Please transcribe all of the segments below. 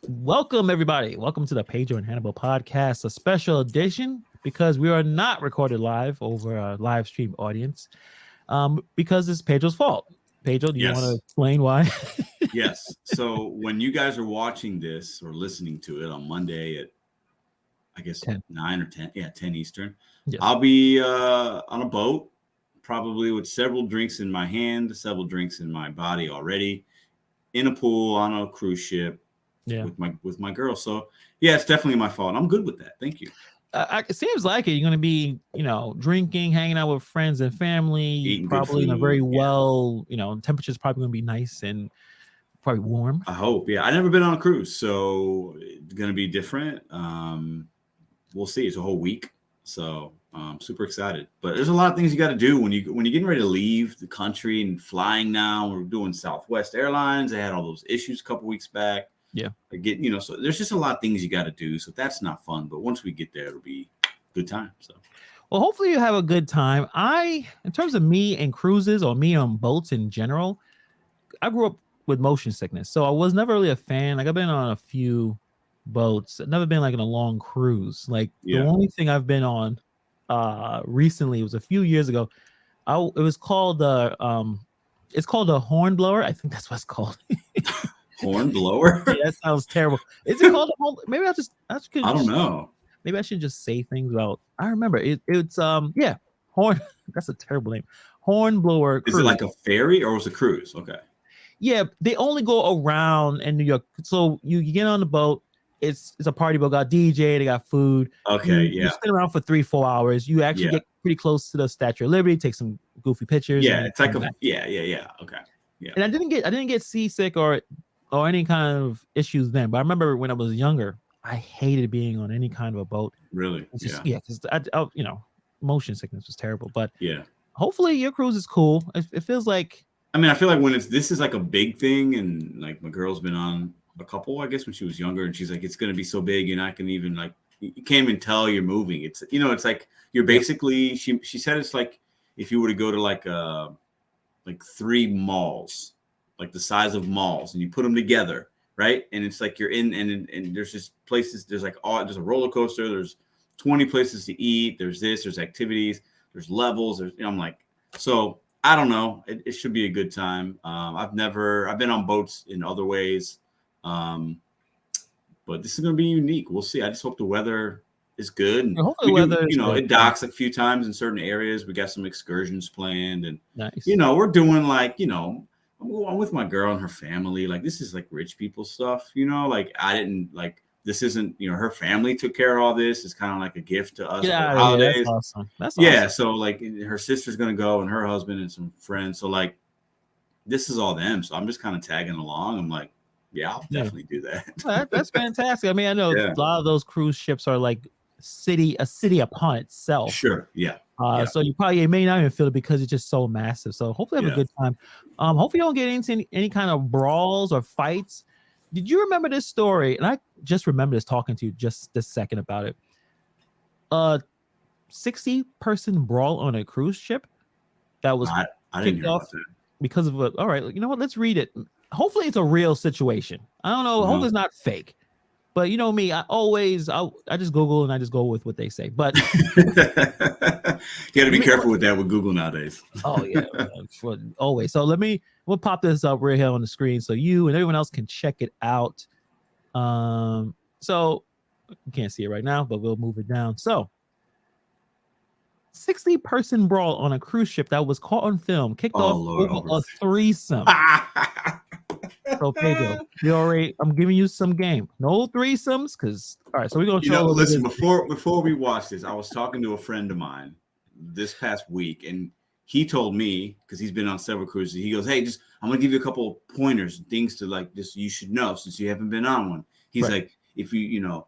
Welcome, everybody. Welcome to the Pedro and Hannibal podcast, a special edition because we are not recorded live over a live stream audience because it's Pedro's fault. Pedro, do you want to explain why? Yes. So when you guys are watching this or listening to it on Monday at, I guess, 10. 9 or 10, 10 Eastern, Yes. I'll be on a boat, probably with several drinks in my hand, several drinks in my body already, in a pool on a cruise ship. Yeah. with my girl. So yeah, it's definitely my fault. I'm good with that. Thank you. It seems like it. You're going to be, drinking, hanging out with friends and family, Eating probably good in a very food, temperature's probably going to be nice and probably warm. I hope. Yeah, I've never been on a cruise, so it's going to be different. We'll see. It's a whole week, so I'm super excited. But there's a lot of things you got to do when you're getting ready to leave the country and flying now. We're doing Southwest Airlines. They had all those issues a couple weeks back. Yeah. So there's just a lot of things you got to do. So that's not fun. But once we get there, it'll be a good time. So, well, hopefully you have a good time. In terms of me and cruises or me on boats in general, I grew up with motion sickness. So I was never really a fan. Like I've been on a few boats. I've never been like in a long cruise. Like the only thing I've been on recently was a few years ago. It was called it's called a hornblower. I think that's what it's called. Hornblower? Yeah, that sounds terrible. Is it called a horn? Maybe I don't know. Maybe I should just say things about. I remember it's horn. That's a terrible name. Hornblower cruise. Is it like a ferry or was it a cruise? Okay. Yeah, they only go around in New York. So you get on the boat. It's a party boat. Got DJ. They got food. Okay, You sit around for 3-4 hours. You actually get pretty close to the Statue of Liberty. Take some goofy pictures. Yeah, it's like okay. Yeah. And I didn't get seasick or any kind of issues then. But I remember when I was younger, I hated being on any kind of a boat. Really? Because motion sickness was terrible. But yeah, hopefully your cruise is cool. It feels like. I mean, I feel like when this is like a big thing, and like my girl's been on a couple, I guess, when she was younger, and she's like, it's gonna be so big, you're not gonna even like, you can't even tell you're moving. It's it's like you're basically. She said it's like if you were to go to like 3 malls, like the size of malls, and you put them together, right? And it's like you're in, and there's just places. There's like there's a roller coaster. There's 20 places to eat. There's there's activities. There's levels. I'm like, so. I don't know. It should be a good time. I've been on boats in other ways, but this is going to be unique. We'll see. I just hope the weather is good. And it docks a few times in certain areas. We got some excursions planned, and nice. We're doing like I'm with my girl and her family. Like this is like rich people stuff. Like I didn't like. This isn't, her family took care of all this. It's kind of like a gift to us for holidays. That's awesome. That's awesome. So like her sister's going to go and her husband and some friends. So like, this is all them. So I'm just kind of tagging along. I'm like, yeah, I'll definitely do that. That's fantastic. I mean, I know a lot of those cruise ships are like a city upon itself. Sure. Yeah. So you may not even feel it because it's just so massive. So hopefully have a good time. Hopefully you don't get into any kind of brawls or fights. Did you remember this story? And I just remember this talking to you just this second about it. 60-person brawl on a cruise ship that was kicked off because of all right, you know what? Let's read it. Hopefully it's a real situation. I don't know. Hopefully it's not fake. But you know me, I just Google and I just go with what they say. But you got to be careful with that with Google nowadays. Oh yeah, always. So we'll pop this up right here on the screen so you and everyone else can check it out. So you can't see it right now, but we'll move it down. So 60-person brawl on a cruise ship that was caught on film kicked off over a threesome. So Pedro, I'm giving you some game. No threesomes, because all right. So we're gonna show. Listen, before we watch this, I was talking to a friend of mine this past week, and he told me because he's been on several cruises. He goes, "Hey, I'm gonna give you a couple of pointers, things to like, just you should know since you haven't been on one." He's like, if you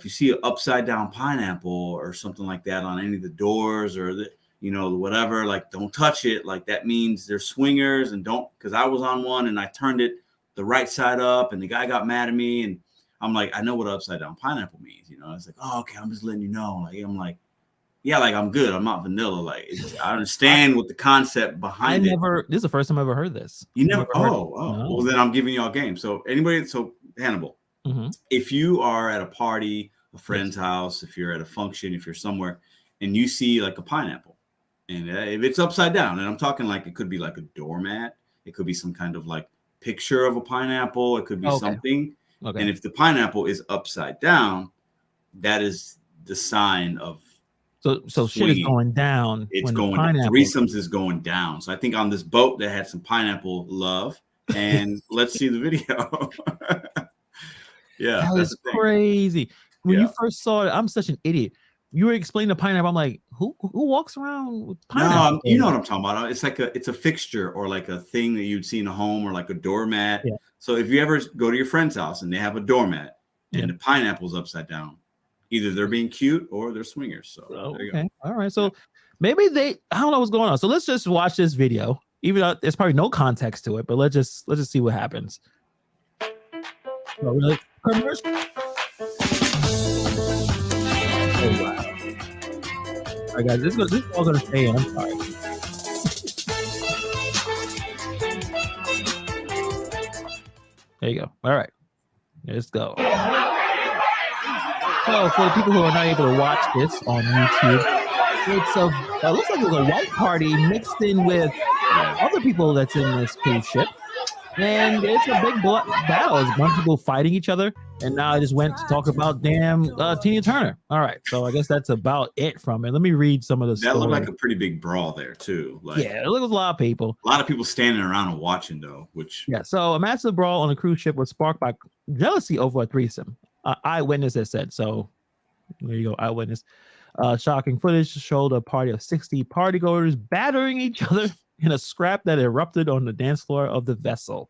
see an upside down pineapple or something like that on any of the doors or whatever, like don't touch it. Like that means they're swingers, and don't, because I was on one and I turned it the right side up and the guy got mad at me, and I'm like, I know what upside down pineapple means. It's like, oh, okay, I'm just letting you know. Like I'm like, yeah, like I'm good. I'm not vanilla. Like I understand what the concept behind it. This is the first time I ever heard this. You never? Oh. Well, then I'm giving y'all a game. So Hannibal, Mm-hmm. If you are at a party, a friend's house, if you're at a function, if you're somewhere, and you see like a pineapple, and if it's upside down, and I'm talking like it could be like a doormat, it could be some kind of like picture of a pineapple, it could be something. Okay. And if the pineapple is upside down, that is the sign of so shit is going down. It's when the going down. pineapple Threesomes is going down. So I think on this boat they had some pineapple love. And let's see the video. Yeah, that is crazy. When you first saw it, I'm such an idiot. You were explaining the pineapple. I'm like, who walks around with pineapple? No, you know what I'm talking about. It's a fixture or like a thing that you'd see in a home or like a doormat. Yeah. So if you ever go to your friend's house and they have a doormat and the pineapple's upside down, either they're being cute or they're swingers. So there you go. All right. So maybe I don't know what's going on. So let's just watch this video. Even though there's probably no context to it, but let's just see what happens. Oh, really? Commercial? Oh, wow. All right, guys, this is all gonna stay in. I'm sorry. There you go. All right, let's go. So for the people who are not able to watch this on YouTube, it looks like there's a white party mixed in with other people that's in this cruise ship. And it's a big battle. It's a bunch of people fighting each other. And now I just went to talk about damn Tina Turner. All right. So I guess that's about it from it. Let me read some of the That looked like a pretty big brawl there, too. Like, yeah, it looked like a lot of people. A lot of people standing around and watching, though, which... Yeah, so a massive brawl on a cruise ship was sparked by jealousy over a threesome. Eyewitness has said. So there you go, eyewitness. Shocking footage showed a party of 60 partygoers battering each other in a scrap that erupted on the dance floor of the vessel.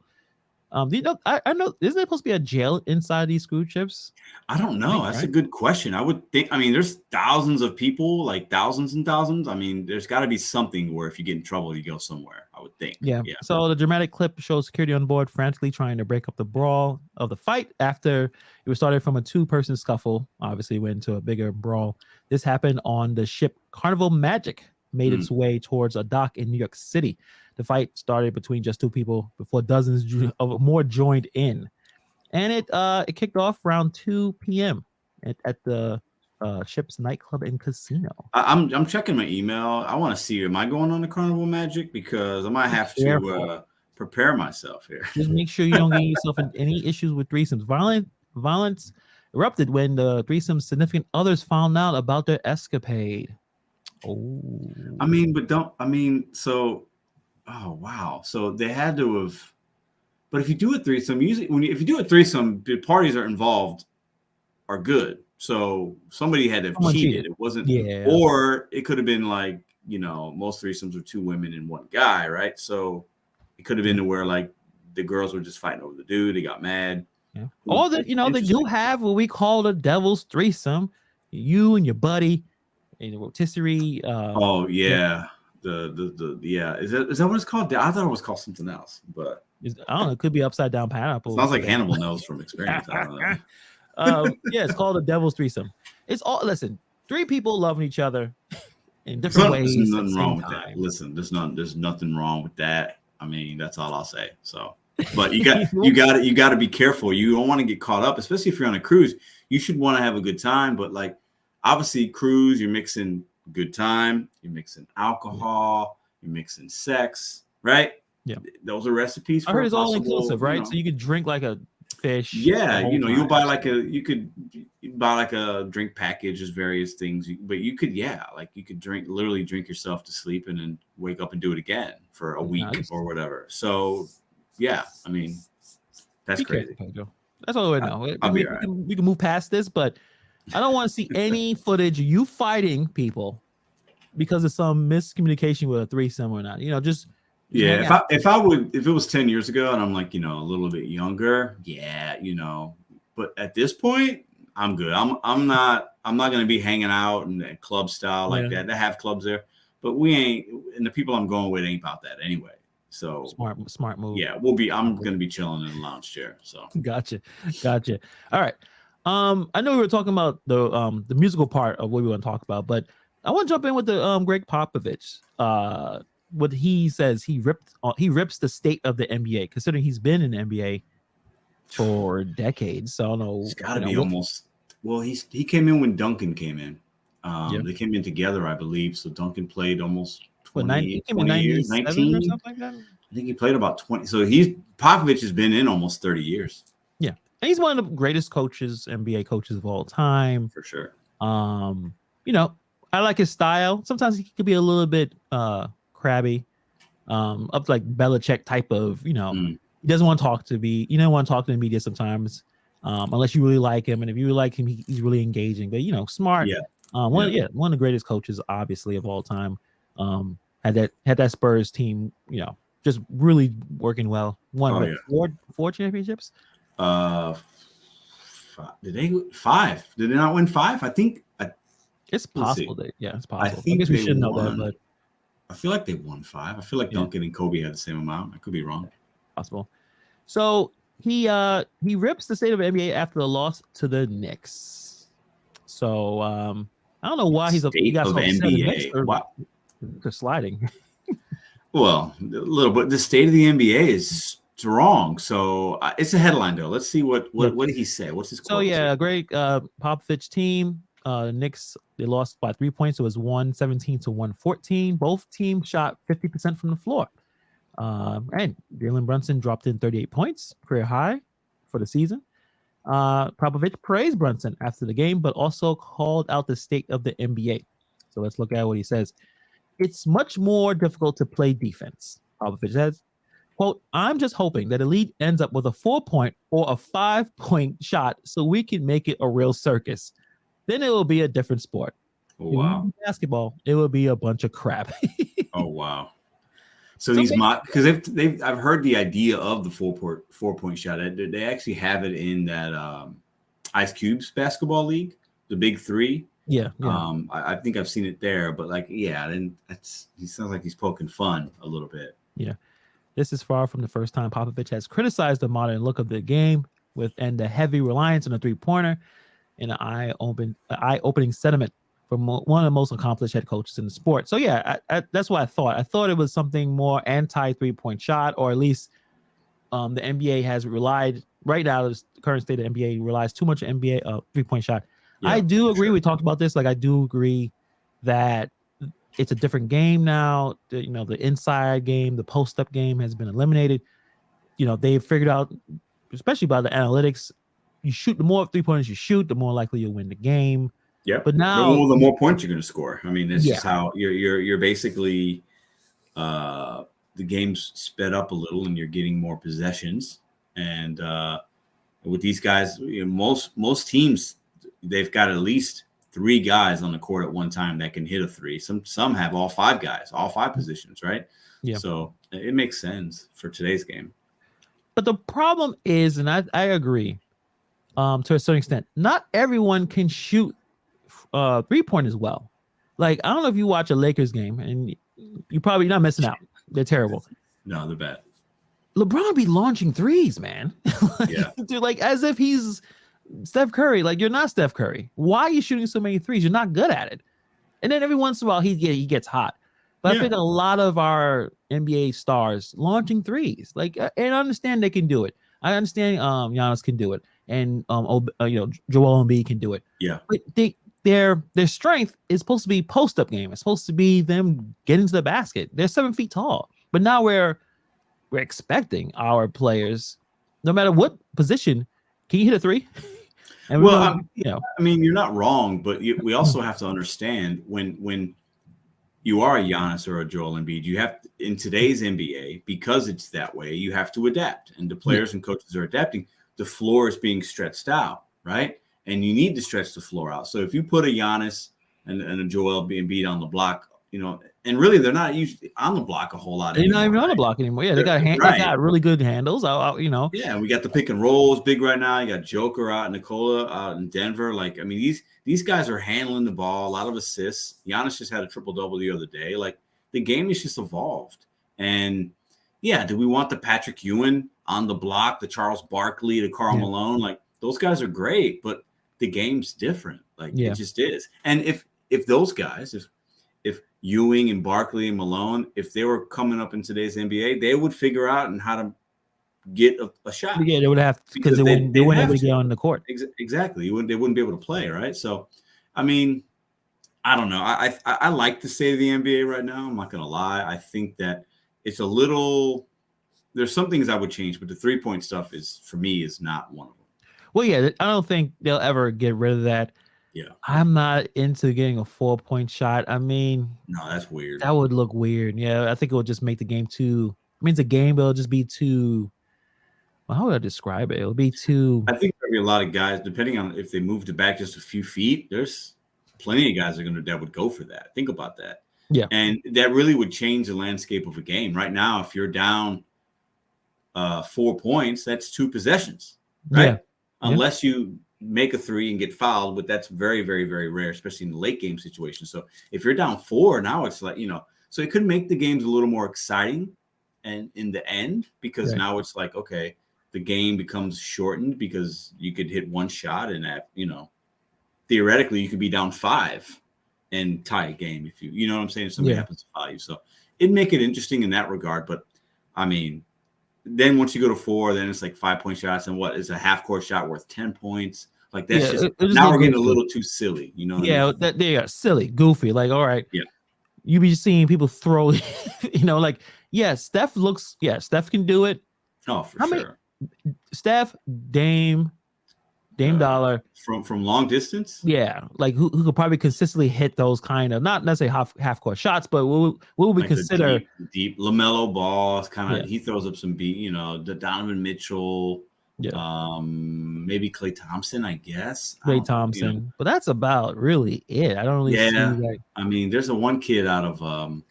Do you know? I know. Isn't there supposed to be a jail inside these cruise ships? I don't know. That's a good question. I would think. I mean, there's thousands of people, like thousands and thousands. I mean, there's got to be something where if you get in trouble, you go somewhere. I would think. Yeah. So the dramatic clip shows security on board frantically trying to break up the brawl of the fight after it was started from a two-person scuffle. Obviously, went into a bigger brawl. This happened on the ship Carnival Magic. Made its way towards a dock in New York City. The fight started between just two people before dozens of more joined in, and it kicked off around 2 p.m. at the ship's nightclub and casino. I'm checking my email. I want to see. Am I going on the Carnival Magic? Because I might have to prepare myself here. Just make sure you don't get yourself in any issues with threesomes. Violence erupted when the threesome's significant others found out about their escapade. Oh, Oh wow! So they had to have, but if you do a threesome, usually if you do a threesome, the parties are involved are good. So somebody had to have cheated. It wasn't, or it could have been like most threesomes are two women and one guy, right? So it could have been to where like the girls were just fighting over the dude. They got mad. Yeah. Or they do have what we call the devil's threesome. You and your buddy. A rotisserie. Oh yeah, Is that what it's called? I thought it was called something else, but I don't know. It could be upside down pineapple. Sounds like Hannibal knows from experience. I don't know. Yeah, it's called a devil's threesome. It's all three people loving each other in different ways. There's nothing wrong with that. Listen, there's nothing wrong with that. I mean, that's all I'll say. So, but you got to be careful. You don't want to get caught up, especially if you're on a cruise. You should want to have a good time, but like. Obviously, cruise, you're mixing good time, you're mixing alcohol, you're mixing sex, right? Yeah. Those are recipes for I heard it's all inclusive, right? So you could drink like a fish. Yeah, you'll buy you could buy like a drink package, there's various things, but you could literally drink yourself to sleep and then wake up and do it again for a week or whatever. So, yeah, I mean, that's crazy. Pedro. That's all I know. We can move past this, but I don't want to see any footage of you fighting people because of some miscommunication with a threesome or not. Just if it was 10 years ago and I'm like, a little bit younger, but at this point, I'm good. I'm not going to be hanging out in club style like that. They have clubs there, but we ain't, and the people I'm going with ain't about that anyway. So smart move. Yeah, I'm going to be chilling in the lounge chair. So gotcha. All right. I know we were talking about the musical part of what we want to talk about, but I want to jump in with the Greg Popovich. What he says he rips the state of the NBA, considering he's been in the NBA for decades. So I don't know. It's got to be almost. Well, he came in when Duncan came in. Yeah. They came in together, I believe. So Duncan played almost 20, He came in 20 years, 97 or 19. something like that. I think he played about 20. So Popovich has been in almost 30 years. Yeah. And he's one of the greatest coaches, NBA coaches of all time. For sure. You know, I like his style. Sometimes he could be a little bit crabby, up to like Belichick type of, he doesn't want to talk to the media sometimes, unless you really like him. And if you really like him, he's really engaging, but smart. Yeah. One of the greatest coaches, obviously, of all time. Had that Spurs team, just really working well. Won four championships. Did they 5? Did they not win 5? I think it's possible it's possible. I think guess we should know that, but I feel like they won 5. I feel like Duncan and Kobe had the same amount. I could be wrong. Possible. So he rips the state of NBA after the loss to the Knicks. So I don't know why he got so NBA. For sliding. Well, a little bit. The state of the NBA is strong. So it's a headline though. Let's see what did he say? What's his quote? So great Popovich team. Knicks, they lost by 3 points. It was 117 to 114. Both teams shot 50% from the floor. And Jalen Brunson dropped in 38 points, career high for the season. Popovich praised Brunson after the game, but also called out the state of the NBA. So let's look at what he says. It's much more difficult to play defense, Popovich says. Quote, I'm just hoping that Elite ends up with a 4-point or a 5-point shot so we can make it a real circus. Then it will be a different sport. Oh, wow. Basketball, it will be a bunch of crap. Oh, wow. So these because I've heard the idea of the 4-point shot. They actually have it in that Ice Cube's basketball league, the Big Three. Yeah. I think I've seen it there, but then he sounds like he's poking fun a little bit. Yeah. This is far from the first time Popovich has criticized the modern look of the game and the heavy reliance on the three-pointer in an eye-opening sentiment from one of the most accomplished head coaches in the sport. So that's what I thought. I thought it was something more anti-3-point shot, or at least the NBA has relied right now. The current state of the NBA relies too much on NBA 3-point shot. Yeah, I do agree. Sure. We talked about this. I do agree that it's a different game now. The inside game, the post-up game has been eliminated. They've figured out, especially by the analytics, you shoot, the more 3-pointers you shoot, the more likely you'll win the game. Yeah. But now the more points you're going to score. I mean, that's just how you're basically the game's sped up a little and you're getting more possessions. And with these guys, most teams, they've got at least 3 guys on the court at one time that can hit a 3. Some have all 5 guys, all 5 positions, right? Yeah. So it makes sense for today's game. But the problem is, and I agree, to a certain extent, not everyone can shoot 3-point as well. I don't know if you watch a Lakers game, and you're probably not missing out. They're terrible. No, they're bad. LeBron be launching threes, man. Yeah. Dude, as if he's Steph Curry. You're not Steph Curry. Why are you shooting so many threes? You're not good at it. And then every once in a while he gets hot. But I think a lot of our NBA stars launching threes. And I understand they can do it. I understand Giannis can do it, and Joel Embiid can do it. Yeah. But their strength is supposed to be post-up game. It's supposed to be them getting to the basket. They're 7 feet tall. But now we're expecting our players, no matter what position, can you hit a 3? And I mean, you're not wrong, but we also have to understand when you are a Giannis or a Joel Embiid, you have in today's NBA, because it's that way, you have to adapt, and the players and coaches are adapting. The floor is being stretched out, right? And you need to stretch the floor out. So if you put a Giannis and a Joel Embiid on the block, and really they're not usually on the block a whole lot. They're not even on the block anymore. Yeah, they got really good handles. Yeah, we got the pick and rolls big right now. You got Joker out, Nikola out in Denver. These guys are handling the ball, a lot of assists. Giannis just had a triple-double the other day. The game is just evolved. And do we want the Patrick Ewing on the block, the Charles Barkley, the Karl Malone? Those guys are great, but the game's different. It just is. And if those guys, if Ewing and Barkley and Malone, if they were coming up in today's NBA, they would figure out how to get a shot. Yeah, they would have because they wouldn't they'd able have to get on the court. Exactly. They wouldn't be able to play, right? So, I mean, I don't know. I like the state of the NBA right now. I'm not gonna lie. I think that it's a little. There's some things I would change, but the 3-point stuff is for me is not one of them. Well, yeah, I don't think they'll ever get rid of that. Yeah, I'm not into getting a 4-point shot. I mean, no, that's weird. that would look weird. Yeah, I think it would just make the game too. I mean, it's a game, but it'll just be too. Well, how would I describe it? It'll be too. I think there'll be a lot of guys, depending on if they moved it back just a few feet. There's plenty of guys that would go for that. Think about that. Yeah, and that really would change the landscape of a game. Right now, if you're down 4 points, that's 2 possessions, right? Yeah. Unless you make a 3 and get fouled, but that's very, very, very rare, especially in the late game situation. So if you're down 4, now it's like, so it could make the games a little more exciting and in the end, because now it's like, okay, the game becomes shortened because you could hit one shot and that, theoretically you could be down 5 and tie a game if you know what I'm saying? If somebody happens to foul you. So it'd make it interesting in that regard. But I mean, then once you go to 4, then it's like 5-point shots, and what is a half-court shot worth 10 points? Like that's just now we're getting a little too silly, Yeah, they are silly, goofy. Like, all right, yeah, you be seeing people throw, like Steph can do it. Oh, for sure. Steph, Dame Dollar from long distance. Yeah, like who could probably consistently hit those kind of not necessarily half court shots, but what would we consider deep LaMelo Ball? Kind of he throws up some beat. The Donovan Mitchell. Yeah. Maybe Klay Thompson, I guess. Klay Thompson, but that's about really it. I don't really see I mean, there's a one kid out of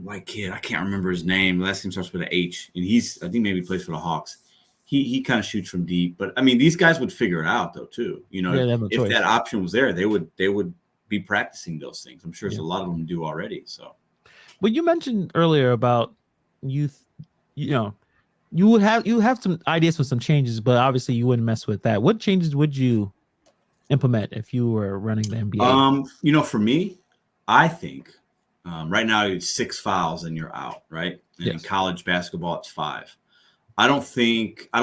white kid. I can't remember his name. Last name starts with an H, and I think maybe plays for the Hawks. He kind of shoots from deep, but I mean, these guys would figure it out though too. If that option was there, they would be practicing those things. I'm sure there's a lot of them do already. So, but you mentioned earlier about youth. You would have some ideas for some changes, but obviously you wouldn't mess with that. What changes would you implement if you were running the NBA? For me, I think right now it's 6 fouls and you're out, right? And in college basketball, it's 5. I don't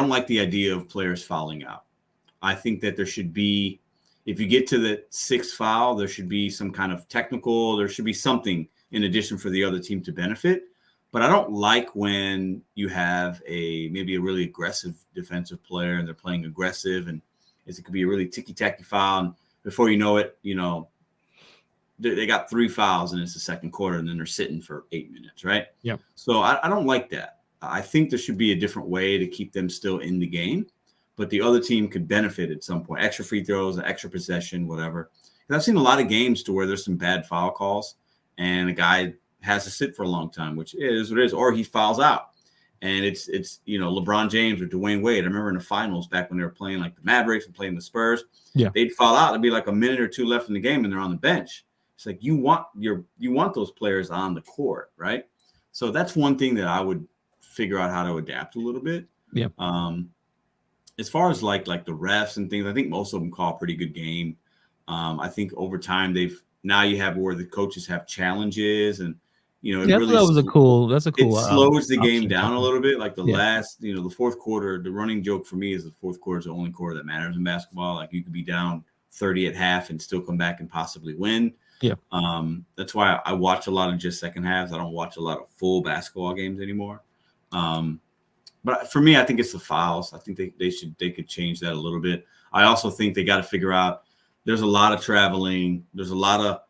like the idea of players fouling out. I think that there should be, if you get to the 6th foul, there should be some kind of technical, there should be something in addition for the other team to benefit. But I don't like when you have maybe a really aggressive defensive player and they're playing aggressive, and it could be a really ticky-tacky foul. And before you know it, they got 3 fouls and it's the second quarter, and then they're sitting for 8 minutes, right? Yeah. So I don't like that. I think there should be a different way to keep them still in the game, but the other team could benefit at some point. Extra free throws, an extra possession, whatever. And I've seen a lot of games to where there's some bad foul calls and a guy has to sit for a long time, which is what it is, or he fouls out. And it's LeBron James or Dwayne Wade. I remember in the finals back when they were playing like the Mavericks and playing the Spurs. Yeah, they'd foul out. It'd be like a minute or 2 left in the game, and they're on the bench. It's like you want those players on the court, right? So that's one thing that I would figure out how to adapt a little bit. Yeah. As far as like the refs and things, I think most of them call a pretty good game. I think over time now you have where the coaches have challenges, and that's a cool. It slows the game down a little bit. Like the fourth quarter, the running joke for me is the fourth quarter is the only quarter that matters in basketball. Like you could be down 30 at half and still come back and possibly win. Yeah. That's why I watch a lot of just second halves. I don't watch a lot of full basketball games anymore. But for me, I think it's the fouls. I think they could change that a little bit. I also think they got to figure out there's a lot of traveling. There's a lot of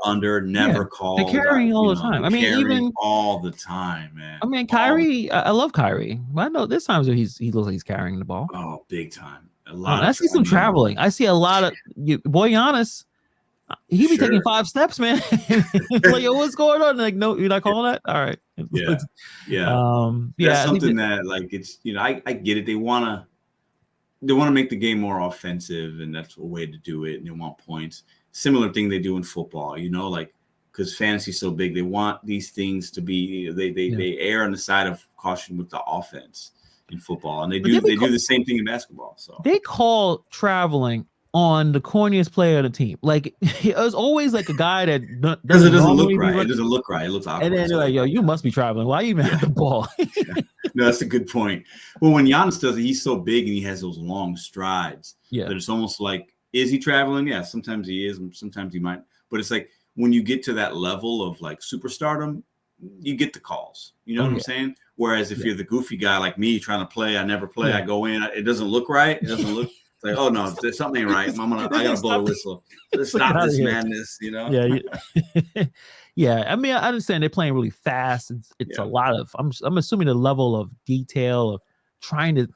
under, never called. They're carrying all the time. I mean, even all the time, man. I mean, Kyrie, I love Kyrie. But I know there's times where he looks like he's carrying the ball. Oh, big time. I see some traveling. I see a lot of boy Giannis. He be taking 5 steps, man. Like, yo, what's going on? Like, no, you're not calling that? All right. Yeah. That's something that, like, it's, I get it. They want to make the game more offensive, and that's a way to do it. And they want points. Similar thing they do in football, like, because fantasy's so big, they want these things to be, they err on the side of caution with the offense in football. And they do the same thing in basketball. So they call traveling on the corniest player of the team. Like, it was always like a guy that because it doesn't look right. It doesn't look right. It looks awkward. And then they're like, yo, you must be traveling. Why you even have the ball? No, that's a good point. Well, when Giannis does it, he's so big and he has those long strides that it's almost like, is he traveling? Yeah, sometimes he is, and sometimes he might. But it's like when you get to that level of like superstardom, you get the calls. You know what I'm saying? Whereas if you're the goofy guy like me trying to play, I never play, I go in, it doesn't look right. It doesn't look like, oh no, there's something ain't right. I gotta blow the whistle. Stop this madness, you know? Yeah. Yeah. I mean, I understand they're playing really fast. It's a lot of I'm assuming the level of detail of trying to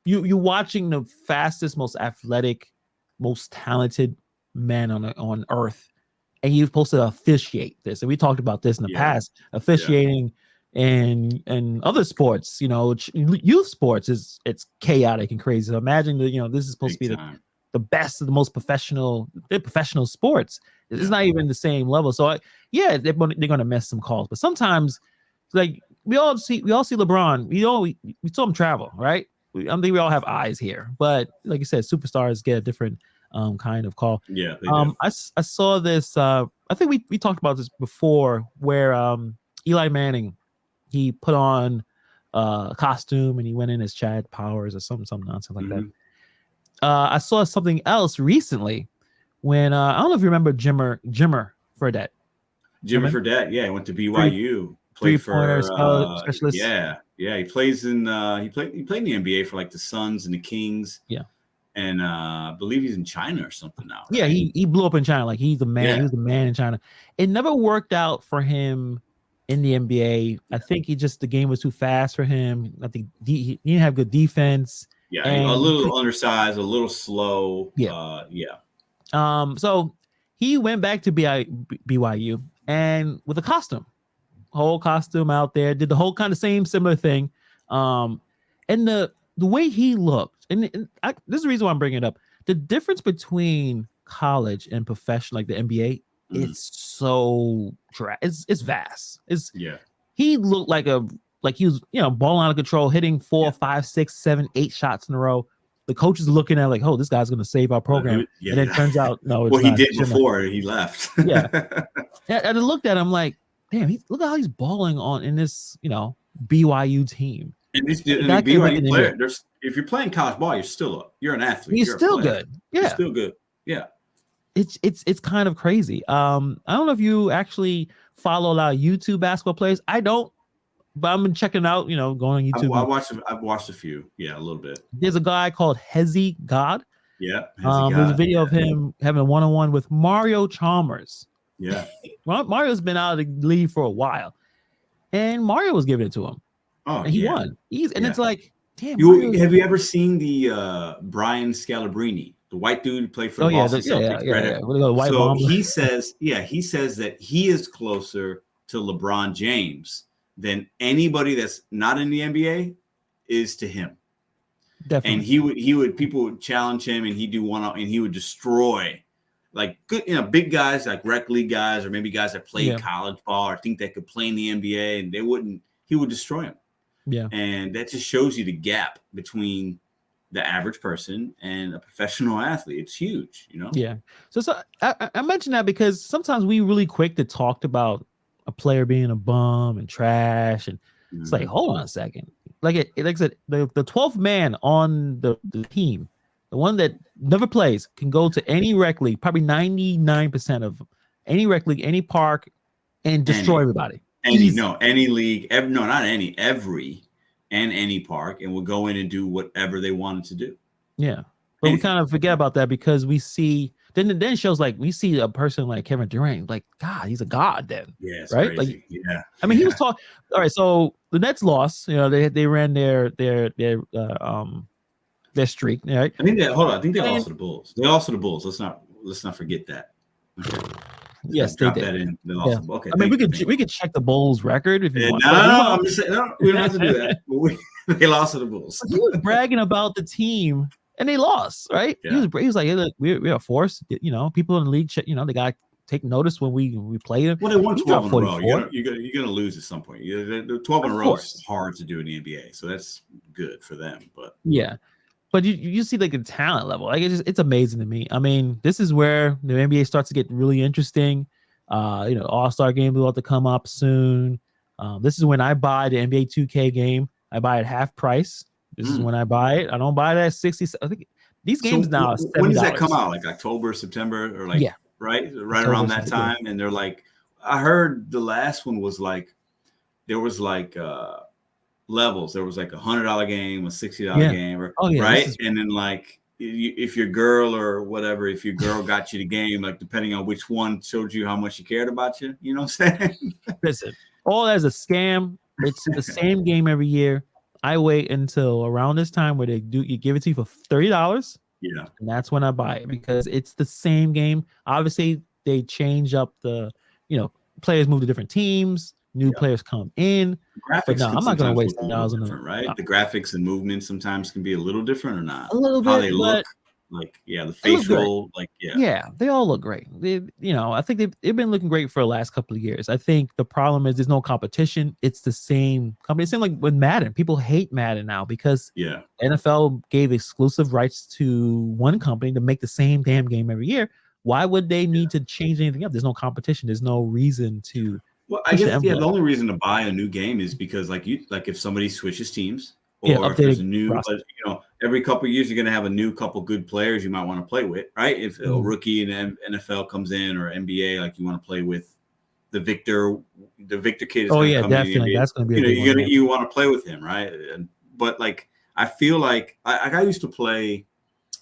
you're watching the fastest, most athletic, most talented men on earth, and you're supposed to officiate this. And we talked about this in the past, officiating and other sports, youth sports it's chaotic and crazy. So imagine that, this is supposed to be the best of the most professional sports. It's not even the same level. So they're going to miss some calls, but sometimes like we all see LeBron. We saw him travel, right? I think we all have eyes here, but like you said, superstars get a different kind of call. Yeah. I saw this. I think we talked about this before, where Eli Manning, he put on a costume and he went in as Chad Powers or some nonsense like that. I saw something else recently when I don't know if you remember Jimmer Fredette. Jimmy Fredette, he went to BYU. Played for specialist. He plays in he played in the NBA for like the Suns and the Kings. Yeah. And I believe he's in China or something now. Right? Yeah, he blew up in China. Like he's the man. Yeah. He was the man in China. It never worked out for him in the NBA. I think the game was too fast for him. I think he didn't have good defense. Yeah, a little undersized, a little slow. So he went back to BYU and with a whole costume out there, did the whole kind of similar thing. And the way he looked, and this is the reason why I'm bringing it up. The difference between college and professional, like the NBA, it's so it's vast. He looked like he was balling out of control, hitting 4, 5, 6, 7, 8 shots in a row. The coach is looking at like, oh, this guy's going to save our program. And it turns out, no, it's well, not. He did before he left. And I looked at him like, damn, look at how he's balling in this, BYU team. And BYU player, if you're playing college ball, you're an athlete. You're still good. Yeah. You're still good. Yeah. It's kind of crazy. I don't know if you actually follow a lot of YouTube basketball players. I don't, but I've been checking out, going on YouTube. I've watched a few. Yeah, a little bit. There's a guy called Hezi God. Yeah. There's a video of him having a one-on-one with Mario Chalmers. Yeah. Mario's been out of the league for a while, and Mario was giving it to him. Oh, and he won. It's like, damn. Have you ever seen the Brian Scalabrine, the white dude who played for the Boston Celtics? So he says that he is closer to LeBron James than anybody that's not in the NBA is to him. Definitely. And people would challenge him, and he'd do one-on, and he would destroy like good, big guys like rec league guys, or maybe guys that played college ball or think they could play in the NBA, and he would destroy them. Yeah. And that just shows you the gap between the average person and a professional athlete. It's huge, Yeah. So I mention that because sometimes we really quick to talk about a player being a bum and trash, and it's like, hold on a second. Like I said, the 12th man on the team, the one that never plays, can go to any rec league, probably 99% of any rec league, any park, and destroy everybody. Any league, every and any park, and will go in and do whatever they wanted to do. Yeah. But we kind of forget about that because we see then it shows like we see a person like Kevin Durant, like God, he's a god then. Yeah, it's right. Crazy. Like, I mean, he was talking. All right, so the Nets lost. They ran their streak. Right. I think they lost to the Bulls. They lost to the Bulls. Let's not forget that. Okay. Yes, they did. That in. They lost. Yeah. Okay. I mean, we could check the Bulls record if you want. I'm just saying, we don't have to do that. They lost to the Bulls. He was bragging about the team, and they lost, right? Yeah. He was like, hey, look, we're a force. People in the league, they got to take notice when we play them. Well, they won 12 in a row. You're going to lose at some point. The 12 in a row is hard to do in the NBA, so that's good for them. But yeah. But you see like the talent level, like it's amazing to me. I mean, this is where the NBA starts to get really interesting. All-Star game will have to come up soon. This is when I buy the NBA 2K game I buy it half price. This is when I buy it. I don't buy it at 60. I think these games now are when does that $70. come out? Like October, September, or like Yeah, right October, around that September, time? And they're like, I heard the last one was like there was like levels. There was like $100 game, a $60 game, or Oh yeah, right? And then like if your girl or whatever, if your girl got you the game, like depending on which one showed you how much she cared about you, you know what I'm saying? listen, all that is a scam. It's the same game every year. I wait until around this time where they give it to you for $30. Yeah. And that's when I buy it because it's the same game. Obviously, they change up players move to different teams, new players come in. But Graphics no, can I'm not gonna sometimes waste look a little $10 on different, right? The graphics and movement sometimes can be a little different or not. a little How bit, they but look, like the it looks good. facial, like Yeah, they all look great. I think they've been looking great for the last couple of years. I think the problem is there's no competition. It's the same company. It seems like with Madden, people hate Madden now because NFL gave exclusive rights to one company to make the same damn game every year. Why would they need to change anything up? There's no competition. There's no reason to. Well, I guess the only reason to buy a new game is because like if somebody switches teams or if there's a new every couple of years you're going to have a new couple good players you might want to play with, right? If a rookie in NFL comes in or NBA, like you want to play with the Victor kid is going to come definitely. in. That's going to be you want to play with him, right? But like I feel like I used to play.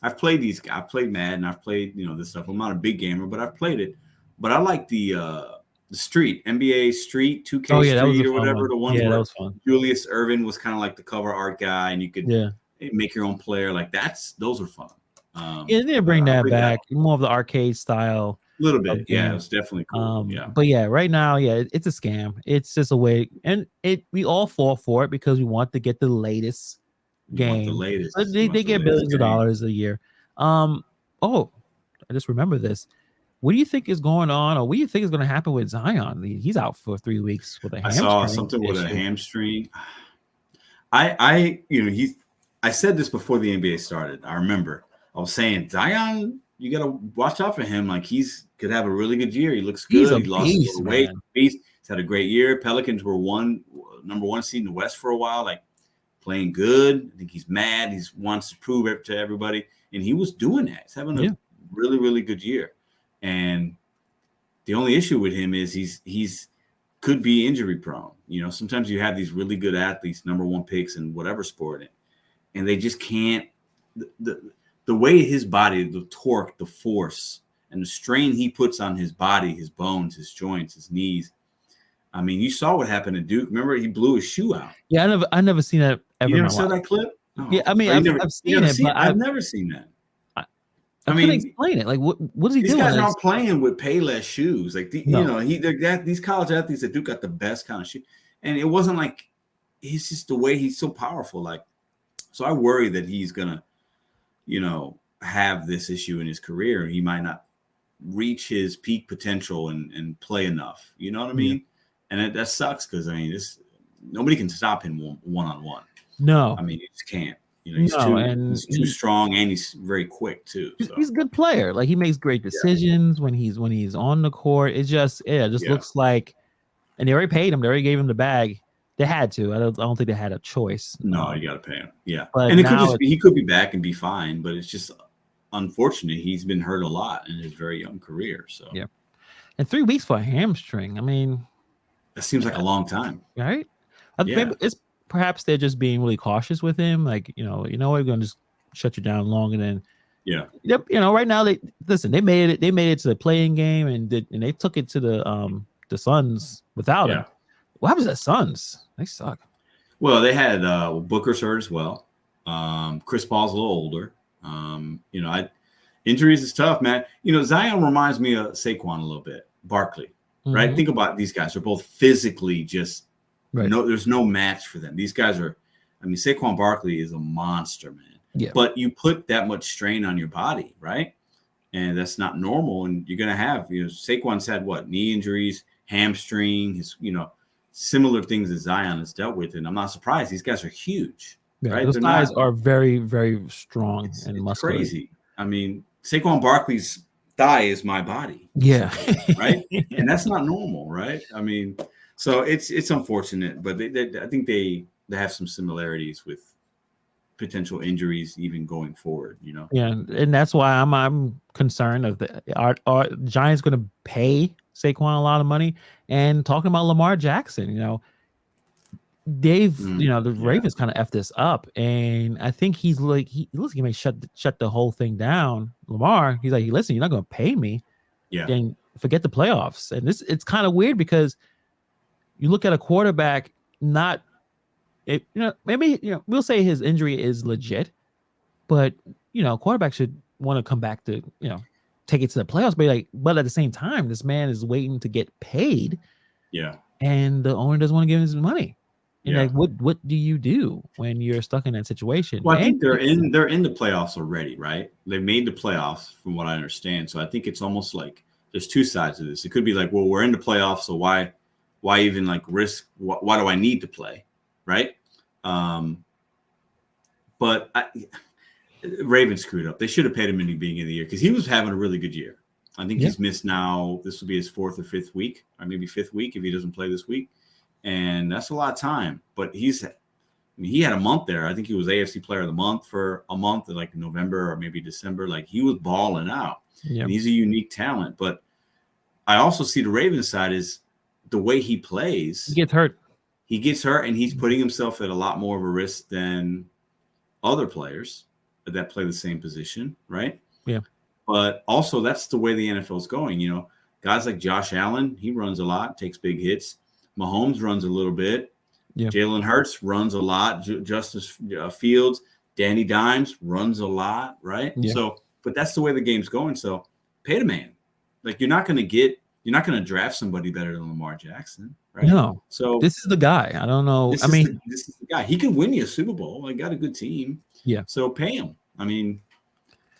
I've played these. I've played Madden. I've played this stuff. I'm not a big gamer, but I've played it. But I like the Street, NBA Street, 2K Street or whatever. The ones where Julius Erving was kind of like the cover art guy, and you could make your own player. Like those are fun. They didn't bring that back. More of the arcade style. A little bit, yeah. It was definitely cool. But right now, it's a scam. It's just a way, and we all fall for it because we want to get the latest game. The latest. So they get billions of dollars a year. I just remember this. What do you think is going on, or what do you think is going to happen with Zion? He's out for 3 weeks with a hamstring. I saw something with a hamstring. I said this before the NBA started. I remember I was saying Zion, you got to watch out for him. Like could have a really good year. He looks good. He lost a little weight. He's had a great year. Pelicans were number one seed in the West for a while. Like playing good. I think he's mad. He wants to prove it to everybody, and he was doing that. He's having a really, really good year. And the only issue with him is he's could be injury prone. Sometimes you have these really good athletes, number one picks in whatever sport, and they just can't. The way his body, the torque, the force, and the strain he puts on his body, his bones, his joints, his knees. I mean, you saw what happened to Duke. Remember, he blew his shoe out. Yeah, I never seen that ever. You never saw that clip? Oh. Yeah, I mean, I've seen it, but I've never seen that. I mean, explain it. Like, what is he doing? These guys aren't playing with Payless shoes. Like, these college athletes that do got the best kind of shoe. And it wasn't like it's just the way he's so powerful. Like, so I worry that he's gonna, have this issue in his career. He might not reach his peak potential and play enough. You know what I mean? And that sucks because nobody can stop him one-on-one. No, I mean, you just can't. He's too strong and he's very quick too. So. He's a good player. Like he makes great decisions when he's on the court. It just looks like, and they already paid him. They already gave him the bag. They had to. I don't think they had a choice. No, you got to pay him. Yeah, but and he could be back and be fine, but it's just unfortunate. He's been hurt a lot in his very young career. So and 3 weeks for a hamstring. I mean, that seems like a long time, right? Maybe it's. Perhaps they're just being really cautious with him. Like, we're going to just shut you down longer than. Yeah. Right now they made it. They made it to the playing game and they took it to the Suns without him. What happens to the Suns? They suck. Well, they had Booker's hurt as well. Chris Paul's a little older. Injuries is tough, man. Zion reminds me of Saquon a little bit. Barkley, right? Mm-hmm. Think about these guys. They're both physically just. Right. No, there's no match for them. These guys are, Saquon Barkley is a monster, man. Yeah. But you put that much strain on your body, right? And that's not normal. And you're going to have, Saquon's had knee injuries, hamstring, similar things that Zion has dealt with. And I'm not surprised. These guys are huge, right? Those guys are very, very strong and muscular. It's crazy. Saquon Barkley's thigh is my body. Yeah. Right? And that's not normal, right? So it's unfortunate, but I think they they have some similarities with potential injuries even going forward. Yeah, and that's why I'm concerned of are Giants going to pay Saquon a lot of money? And talking about Lamar Jackson, they've the Yeah, Ravens kind of effed this up, and I think he looks like he may shut the whole thing down. Lamar, he's like, listen, you're not going to pay me, yeah, then forget the playoffs. And it's kind of weird because you look at a quarterback, not it, maybe we'll say his injury is legit, but quarterback should want to come back to take it to the playoffs. But at the same time, this man is waiting to get paid, yeah, and the owner doesn't want to give him his money. And yeah. like, what do you do when you're stuck in that situation? Well, I And think they're in the playoffs already, right? They've made the playoffs, from what I understand. So I think it's almost like there's two sides of this. It could be like, well, we're in the playoffs, so why even like risk? Why do I need to play, right? But Ravens screwed up. They should have paid him in the beginning of the year because he was having a really good year. I think he's missed now. This will be his 4th or 5th week, or maybe 5th week if he doesn't play this week, and that's a lot of time. But he had a month there. I think he was AFC Player of the Month for a month, like November or maybe December. Like he was balling out, and he's a unique talent. But I also see the Ravens side is the way he plays. he gets hurt. He gets hurt, and he's putting himself at a lot more of a risk than other players that play the same position, right? Yeah. But also, that's the way the NFL is going. Guys like Josh Allen, he runs a lot, takes big hits. Mahomes runs a little bit. Yeah. Jalen Hurts runs a lot. Justice Fields, Danny Dimes runs a lot, right? Yeah. So, but that's the way the game's going. So, pay the man. Like you're not going to draft somebody better than Lamar Jackson, right? No. So this is the guy. I don't know. this is the guy. He can win you a Super Bowl. I got a good team. Yeah. So pay him. I mean,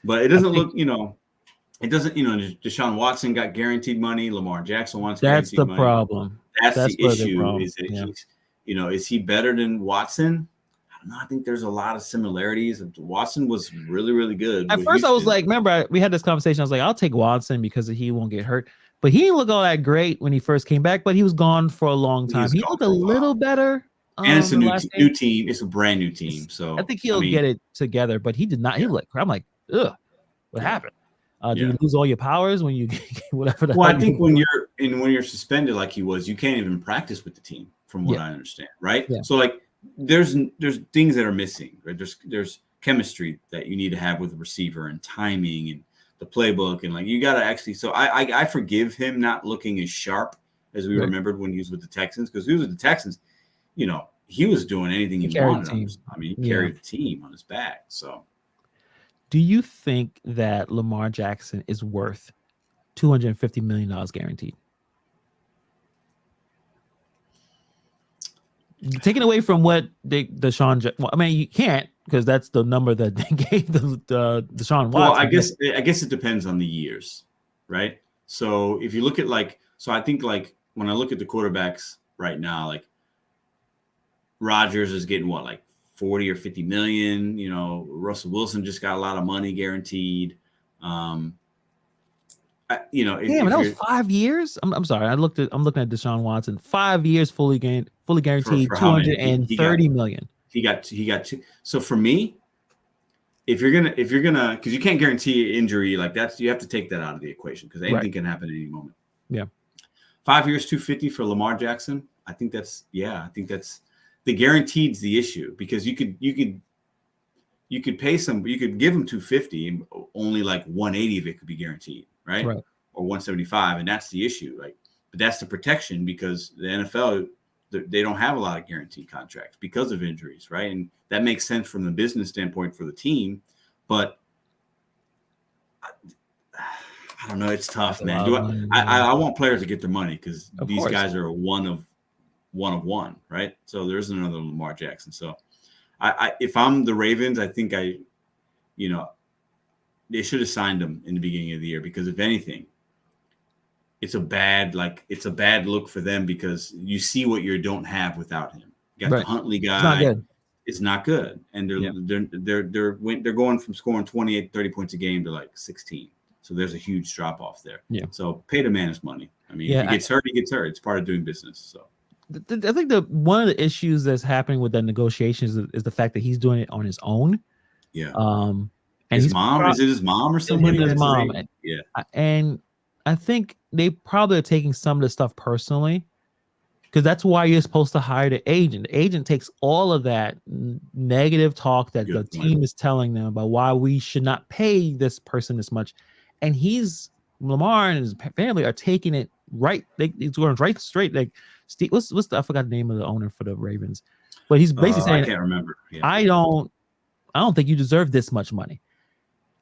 but it doesn't look, it doesn't, Deshaun Watson got guaranteed money. Lamar Jackson wants guaranteed money. That's the problem. That's the issue. Is that is he better than Watson? I don't know. I think there's a lot of similarities. Watson was really, really good. At first, I was like, remember, we had this conversation. I was like, I'll take Watson because he won't get hurt. But he didn't look all that great when he first came back, but he was gone for a long time. He looked a little better. And it's a new team. It's a brand new team. So I think he'll get it together, but he did not. He looked, I'm like, ugh, what happened? Do you lose all your powers when you whatever? Well, I think when you're suspended like he was, you can't even practice with the team, from what I understand, right? Yeah. So like there's things that are missing, right? There's chemistry that you need to have with the receiver and timing and the playbook, and like you got to actually. So I forgive him not looking as sharp as we remembered when he was with the Texans, because he was with the Texans. He was doing anything he wanted. He carried the team on his back. So, do you think that Lamar Jackson is worth $250 million guaranteed? Taking away from what Deshaun, I mean, you can't, because that's the number that they gave the Deshaun Watson. Well, I guess it depends on the years, right? So if you look at I think when I look at the quarterbacks right now, like Rodgers is getting like 40 or 50 million. Russell Wilson just got a lot of money guaranteed. Damn, that was 5 years. I'm sorry. I'm looking at Deshaun Watson. 5 years, fully guaranteed, for $230 million. He got two. So for me, if you're gonna, because you can't guarantee injury like that, you have to take that out of the equation, because anything can happen at any moment. Yeah. 5 years, 250 for Lamar Jackson. I think that's the guaranteed's the issue, because you could pay you could give him 250 and only like 180 of it could be guaranteed, right? Or 175, and that's the issue, right? But that's the protection, because the NFL, they don't have a lot of guaranteed contracts because of injuries, right? And that makes sense from the business standpoint for the team, but I don't know. It's tough, man. I want players to get their money, because these guys are one of one, right? So there isn't another Lamar Jackson. So if I'm the Ravens, I think they should have signed him in the beginning of the year, because if anything, it's a bad look for them, because you see what you don't have without him. You got the Huntley guy. It's not good. And they're going from scoring 28, 30 points a game to like 16. So there's a huge drop off there. Yeah. So pay the man his money. I mean, if he gets hurt, he gets hurt. It's part of doing business. So I think one of the issues that's happening with the negotiations is the fact that he's doing it on his own. Yeah. And His mom, is it his mom or him somebody and his that's his mom. agent? Yeah. And I think they probably are taking some of the stuff personally, because that's why you're supposed to hire the agent. The agent takes all of that negative talk that the Good point. team is telling them about why we should not pay this person this much, and Lamar and his family are taking it right. He's going right straight. Like Steve, I forgot the name of the owner for the Ravens, but he's basically I saying, can't remember. Yeah. I don't think you deserve this much money.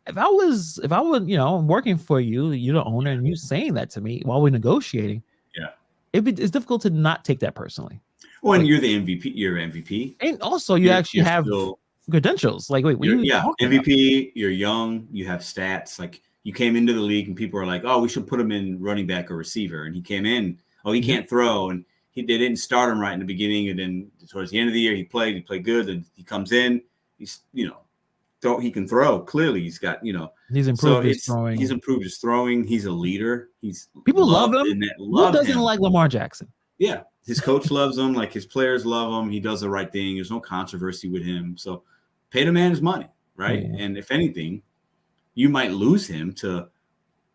If I was, I'm working for you, you're the owner, and you saying that to me while we're negotiating, Yeah. it's difficult to not take that personally. Well, and you're the MVP. You're MVP, and also you actually have still, credentials. Like, wait, what are you talking MVP. about? You're young. You have stats. Like, you came into the league, and people are like, "Oh, we should put him in running back or receiver." And he came in. Oh, he can't throw, and they didn't start him right in the beginning, and then towards the end of the year, he played good, and he comes in. He's he can throw. Clearly, he's got He's improved his throwing. He's improved his throwing. He's a leader. People love him. Who doesn't like Lamar Jackson? Yeah, his coach loves him. Like, his players love him. He does the right thing. There's no controversy with him. So pay the man his money, right? Yeah. And if anything, you might lose him to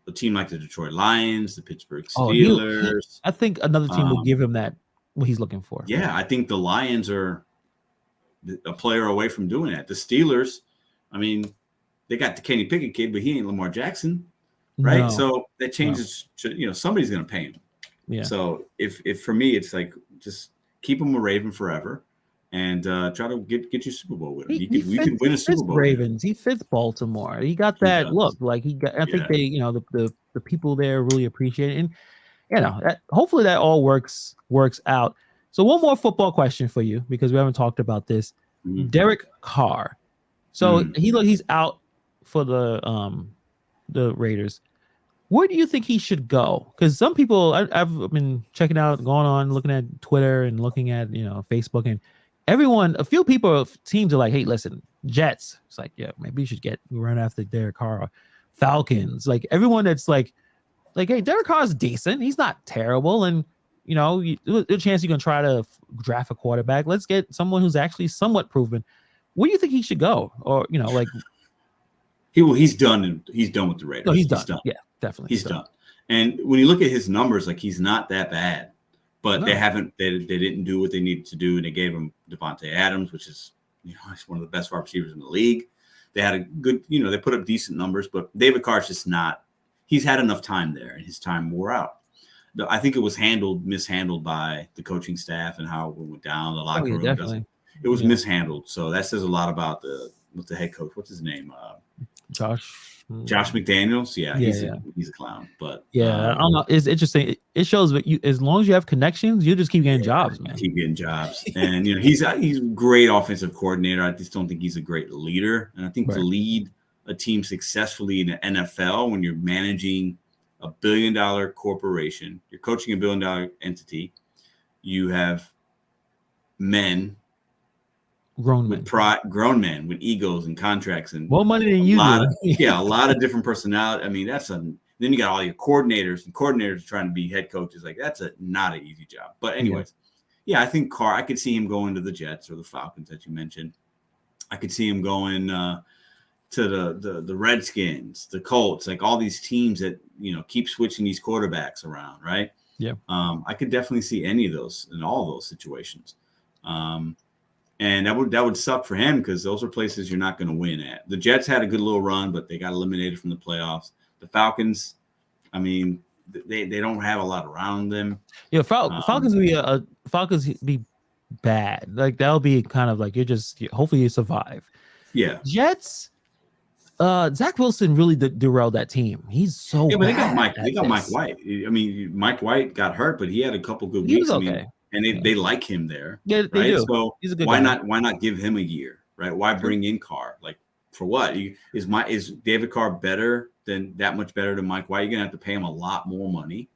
a team like the Detroit Lions, the Pittsburgh Steelers. I think another team will give him what he's looking for. Yeah, I think the Lions are a player away from doing that. The Steelers, I mean, they got the Kenny Pickett kid, but he ain't Lamar Jackson, right? No, so that changes. No. Somebody's going to pay him. Yeah. So if for me, it's like, just keep him a Raven forever, and try to get your Super Bowl with him. We could win a Super Bowl. Ravens. He fits Baltimore. He got that look. Like, I think they, the people there really appreciate it, and hopefully that all works out. So one more football question for you, because we haven't talked about this. Mm-hmm. Derek Carr. So he's out for the Raiders. Where do you think he should go? Because some people, I've been checking out, going on, looking at Twitter and looking at Facebook, and a few teams are like, hey, listen, Jets. It's like, yeah, maybe you should run after Derek Carr. Falcons, like everyone that's like, hey, Derek Carr's decent. He's not terrible, and a chance you can try to draft a quarterback. Let's get someone who's actually somewhat proven. Where do you think he should go? Or he's done. He's done with the Raiders. No, he's done. Yeah, definitely. He's done. And when you look at his numbers, like, he's not that bad. But they didn't do what they needed to do, and they gave him Devontae Adams, which is he's one of the best wide receivers in the league. They had a good, they put up decent numbers, but David Carr's just not. He's had enough time there, and his time wore out. I think it was mishandled by the coaching staff and how it went down. The locker room definitely. It was mishandled, so that says a lot about the head coach. What's his name? Josh McDaniels. Yeah, he's a clown. But I don't know. It's interesting. It shows that as long as you have connections, you just keep getting jobs, man. Keep getting jobs, and he's a great offensive coordinator. I just don't think he's a great leader, and I think to lead a team successfully in the NFL, when you're managing $1 billion corporation, you're coaching $1 billion entity, you have grown men with egos and contracts and more money than you do. A lot of different personality. I mean, then you got all your coordinators trying to be head coaches. Like, that's not an easy job. But anyways, I think Carr, I could see him going to the Jets or the Falcons that you mentioned. I could see him going to the Redskins, the Colts, like all these teams that keep switching these quarterbacks around, right? Yeah. I could definitely see any of those in all those situations. And that would suck for him, because those are places you're not going to win at. The Jets had a good little run, but they got eliminated from the playoffs. The Falcons, I mean, they don't have a lot around them. Yeah, Falcons be bad. Like, that'll be kind of like hopefully you survive. Yeah. Jets. Zach Wilson really derailed that team. He's so but they got Mike White. I mean, Mike White got hurt, but he had a couple good weeks. He was okay. And they like him there. Yeah, they do. So he's a good guy. Why not give him a year, right? Why bring in Carr? Like, for what? Is David Carr that much better than Mike White? You're gonna have to pay him a lot more money.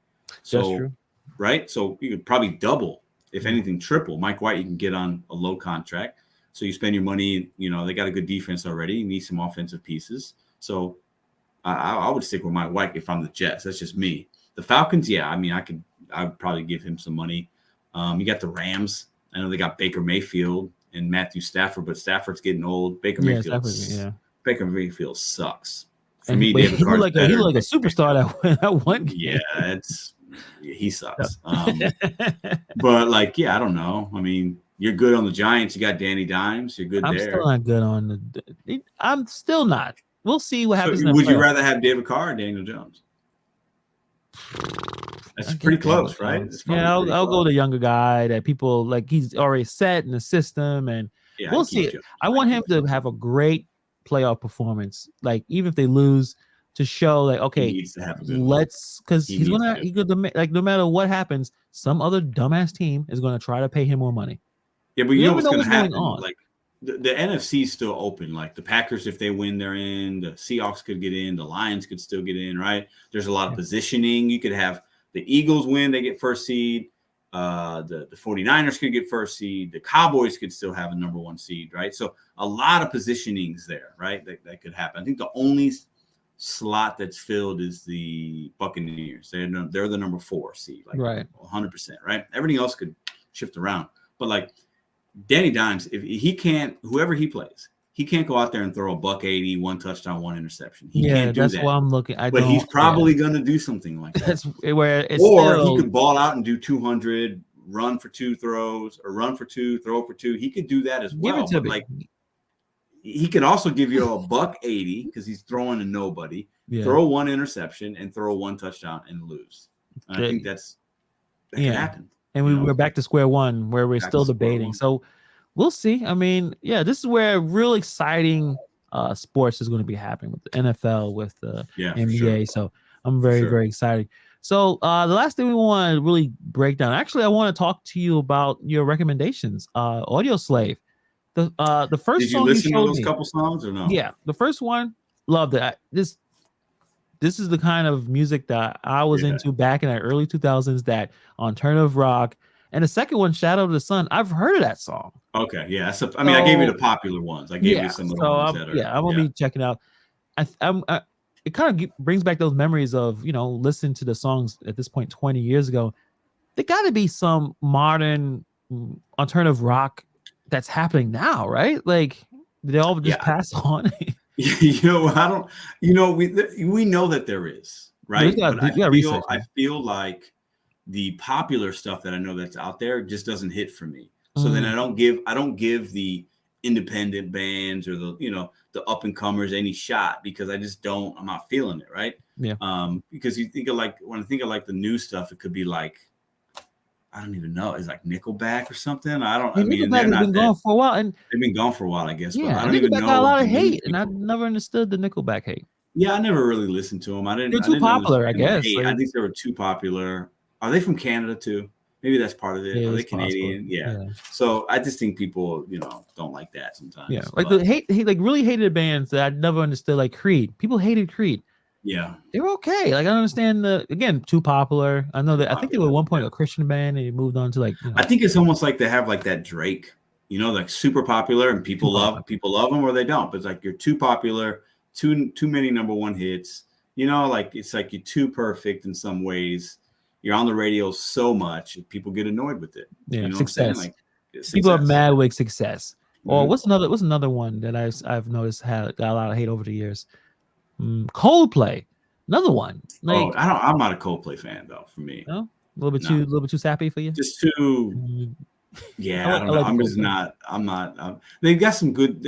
So, that's true. Right? So you could probably double, if anything, triple. Mike White you can get on a low contract. So you spend your money, they got a good defense already. You need some offensive pieces. So I would stick with Mike White if I'm the Jets. That's just me. The Falcons, I would probably give him some money. You got the Rams. I know they got Baker Mayfield and Matthew Stafford, but Stafford's getting old. Yeah, yeah. Baker Mayfield sucks. For And me, David he Carr's looked better. He looked like a superstar that one game. Yeah, he sucks. But like, yeah, I don't know. I mean, you're good on the Giants. You got Danny Dimes. You're good I'm there. still not good on I'm still not. We'll see what happens. Would you rather have David Carr or Daniel Jones? That's pretty close, right? Yeah, I'll go with the younger guy that people like. He's already set in the system, and we'll see. I want him to have a great playoff performance. Like even if they lose, to show like, okay, he needs to have a good let's because he's gonna like no matter what happens, some other dumbass team is gonna try to pay him more money. Yeah, but you know what's gonna happen? Like the NFC is still open. Like the Packers, if they win, they're in. The Seahawks could get in. The Lions could still get in. Right? There's a lot of positioning. You could have the Eagles win, they get first seed. The 49ers could get first seed. The Cowboys could still have a number 1 seed, right? So a lot of positionings there, right? That could happen. I think the only slot that's filled is the Buccaneers. They're the number 4 seed, like right, 100%, right? Everything else could shift around. But like Danny Dimes, if he can't, whoever he plays, he can't go out there and throw a $180, 1 touchdown, 1 interception. He can't do that. That's why I'm looking. But he's probably going to do something like that. That's where it's or he could ball out and do 200, run for 2 throws, or run for 2, throw for 2. He could do that as well. But like, he can also give you a $180 because he's throwing to nobody. Throw 1 interception and throw 1 touchdown and lose. And I think that can happen. And we're back to square one where we're still debating. So we'll see. I mean, this is where real exciting sports is going to be happening with the NFL, with the NBA. Sure. So I'm very excited. So the last thing we want to really break down, actually, I want to talk to you about your recommendations. Audio Slave. The first Did you song listen you showed to those me, couple songs or no? Yeah, the first one, loved it. This is the kind of music that I was into back in the early 2000s, that alternative rock. And the second one, Shadow of the Sun, I've heard of that song. Okay, yeah. I mean, I gave you the popular ones. I gave you some of the ones that are. I'm gonna be checking out. It kind of brings back those memories of listening to the songs at this point 20 years ago. There got to be some modern alternative rock that's happening now, right? Like they all just pass on. We know that there is, right? I feel like the popular stuff that I know that's out there just doesn't hit for me. So then I don't give the independent bands or the up and comers any shot, because I'm not feeling it, right? Yeah. Because you think of when I think of the new stuff, it could be like, I don't even know. It's like Nickelback or something. Nickelback has been gone for a while, and they've been gone for a while, I guess. Yeah, but I don't even know. Nickelback got a lot of hate, and I never understood the Nickelback hate. Yeah, I never really listened to them. They're too popular, I guess. I think they were too popular. Are they from Canada too? Maybe that's part of it. Yeah, Are they Canadian? Yeah. So I just think people, don't like that sometimes. Yeah, like the hate, like really hated bands that I never understood, like Creed. People hated Creed. Yeah, they were okay. Like I don't understand too popular. I know that I think they were at one point a Christian band, and they moved on to I think it's almost like they have like that Drake, like super popular and people love them, or they don't. But it's like you're too popular, too many number 1 hits. It's like you're too perfect in some ways. You're on the radio so much, people get annoyed with it. Yeah, success. People are mad with success. Or what's another one that I've noticed got a lot of hate over the years? Coldplay, another one. I'm not a Coldplay fan though. For me, no, a little bit too sappy for you. Just too. Yeah, I don't know. I'm just not. I'm not. They've got some good.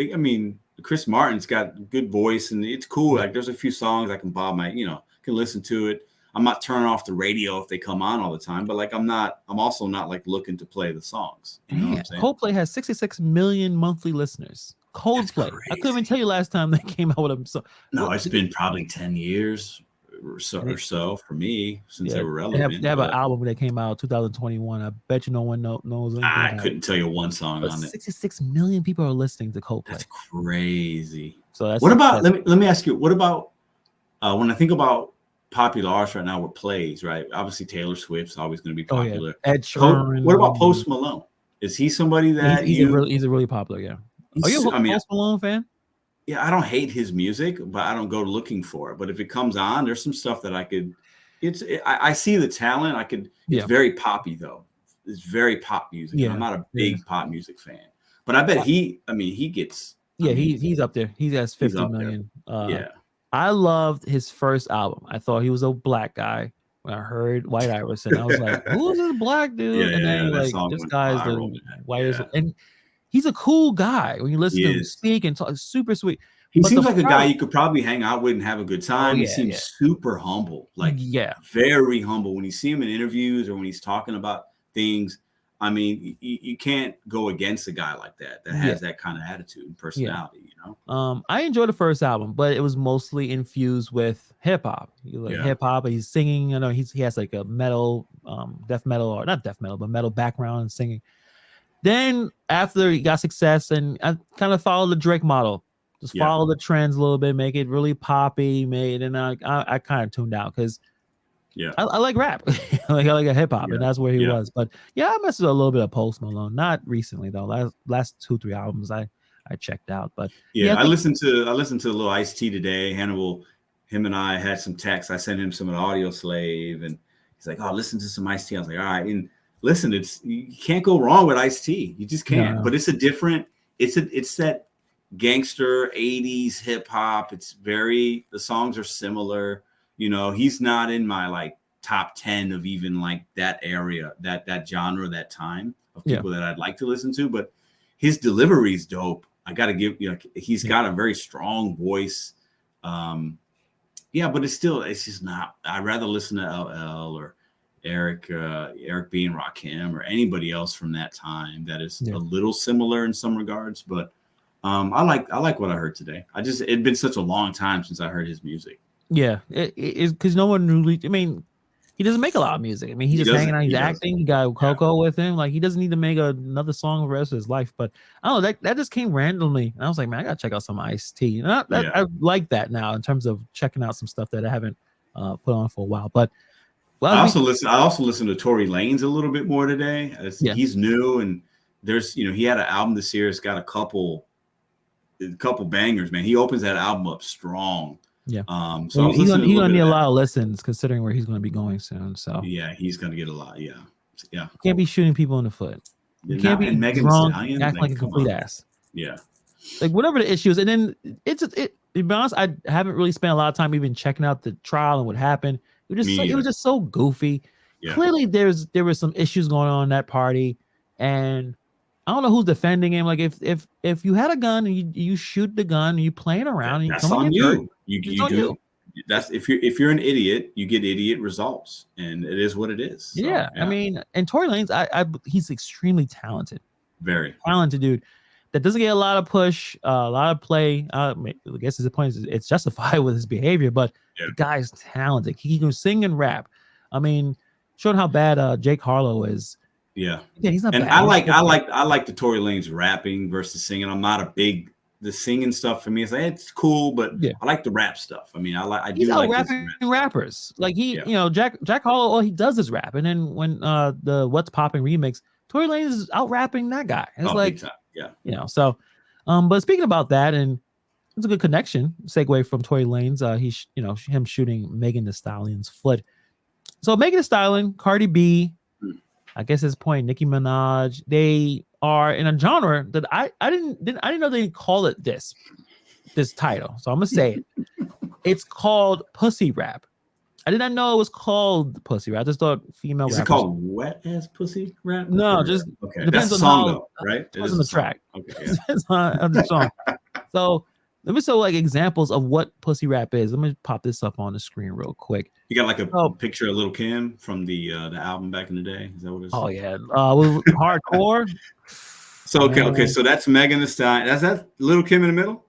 Chris Martin's got good voice, and it's cool. Like there's a few songs I can bob my, can listen to it. I'm not turning off the radio if they come on all the time, but I'm also not looking to play the songs. You know what I'm saying? Coldplay has 66 million monthly listeners. Coldplay. I couldn't even tell you last time they came out with them. So it's been probably 10 years or so for me since they were relevant. They have an album that came out 2021. I bet you no one knows. I couldn't tell you one song on it. 66 million people are listening to Coldplay. That's crazy. So that's what about? Let me ask you. What about when I think about popular artists right now with plays? Right, obviously Taylor Swift's always going to be popular. Ed Sheeran. What about Post Malone? Is he somebody that he's a really popular? Yeah. Are you a Post Malone fan? Yeah, I don't hate his music, but I don't go looking for it. But if it comes on, there's some stuff that I could. I see the talent. It's very poppy though. it's very pop music, and Yeah, I'm not a yeah. big pop music fan. But I bet he gets. Yeah, he's up there. He has He's 50 up there. million. Yeah. I loved his first album. I thought he was a black guy. When I heard White Iverson, I was like, "Who is this black dude?" And then That like, song this went guy is viral, the man. whitest, Yeah, and he's a cool guy when you listen he to him is. speak and talk. Super sweet. He But the seems like a guy problem, you could probably hang out with and have a good oh time. He yeah, seems yeah, super humble, like yeah, very humble. When you see him in interviews or when he's talking about things, I mean, you can't go against a guy like that yeah, has that kind of attitude and yeah. personality, you know? I enjoyed the first album, but it was mostly infused with hip hop. You like Yeah. hip hop, he's singing. You know, he has like a metal, death metal, or not death metal, but metal background and singing. Then after he got success, and I kind of followed the Drake model, just Yeah. follow the trends a little bit, make it really poppy, made, and I kind of tuned out because Yeah. I like rap, like I like a hip hop, and Yeah. that's where he Yeah. was. But yeah, I messed with a little bit of Post Malone, not recently though. Last 2-3 albums I checked out, but yeah, Yeah. I I think listened to a little Ice-T today. Hannibal, him and I had some texts. I sent him some of the Audio Slave, and he's like, "Oh, listen to some Ice-T." I was like, "All right." And listen, you can't go wrong with Ice-T. You just can't. no, But it's it's that gangster 80s hip hop. The songs are similar. You know, he's not in my like top 10 of even like that area, that genre, that time of yeah, people that I'd like to listen to, but his delivery is dope. I got to give, he's got a very strong voice. Yeah, but it's just not. I'd rather listen to LL or Eric B and Rakim or anybody else from that time that is yeah. a little similar in some regards. But I like what I heard today. It'd been such a long time since I heard his music. Yeah, it's because no one really. I mean, he doesn't make a lot of music. I mean, he's He just hanging doesn't. out. He's He doesn't. acting. He got Yeah. Coco with him. Like he doesn't need to make another song for the rest of his life. But I don't know, that just came randomly. And I was like, man, I gotta check out some Ice-T. And I like that now in terms of checking out some stuff that I haven't put on for a while. But I also listen to Tory Lanez a little bit more today. Yeah. He's new, and there's he had an album this year. It's got a couple bangers, man. He opens that album up strong. Yeah. So I was he's listening gonna need a of lot of listens considering where he's gonna be going soon. So yeah, he's gonna get a lot. Yeah. you can't be shooting people in the foot. You can't be Megan drunk, Stallion, acting like a come complete on. ass. Yeah. Like whatever the issue is, and then to be honest, I haven't really spent a lot of time even checking out the trial and what happened. It was just so goofy. Yeah. Clearly, there were some issues going on in that party, and I don't know who's defending him. Like if you had a gun and you shoot the gun and you playing around and you That's come on and get you. hurt, You on do. you. That's if you're an idiot, you get idiot results, and it is what it is. So, yeah, I mean, and Tory Lanez, he's extremely talented, very talented dude that doesn't get a lot of push, a lot of play. I guess his point is it's justified with his behavior, but the guy's talented. He can sing and rap. I mean, showing how bad Jake Harlow is. Yeah, he's not and bad. I like the Tory Lanez rapping versus singing. I'm not a big the singing stuff for me. It's like it's cool, but I like the rap stuff. I mean, he's out rapping rappers. Like Jack Harlow, all he does is rap. And then when the What's Poppin' remix, Tory Lanez is out rapping that guy. It's like, so but speaking about that, and it's a good connection segue from Tory Lanez. He's him shooting Megan Thee Stallion's foot. So Megan Thee Stallion, Cardi B, I guess at this point, Nicki Minaj, they are in a genre that I didn't know they call it this title. So I'm gonna say it. It's called pussy rap. I did not know it was called pussy rap. I just thought female. Is it called wet ass pussy rap? No, just okay. Depends on song, though, right? Depends on the track. Okay, depends on the song. So let me show like examples of what pussy rap is. Let me pop this up on the screen real quick. You got like a picture of Lil' Kim from the album back in the day. Is that what it is? Oh yeah, hardcore. So okay, so that's Megan Thee Stallion. That's that Lil' Kim in the middle.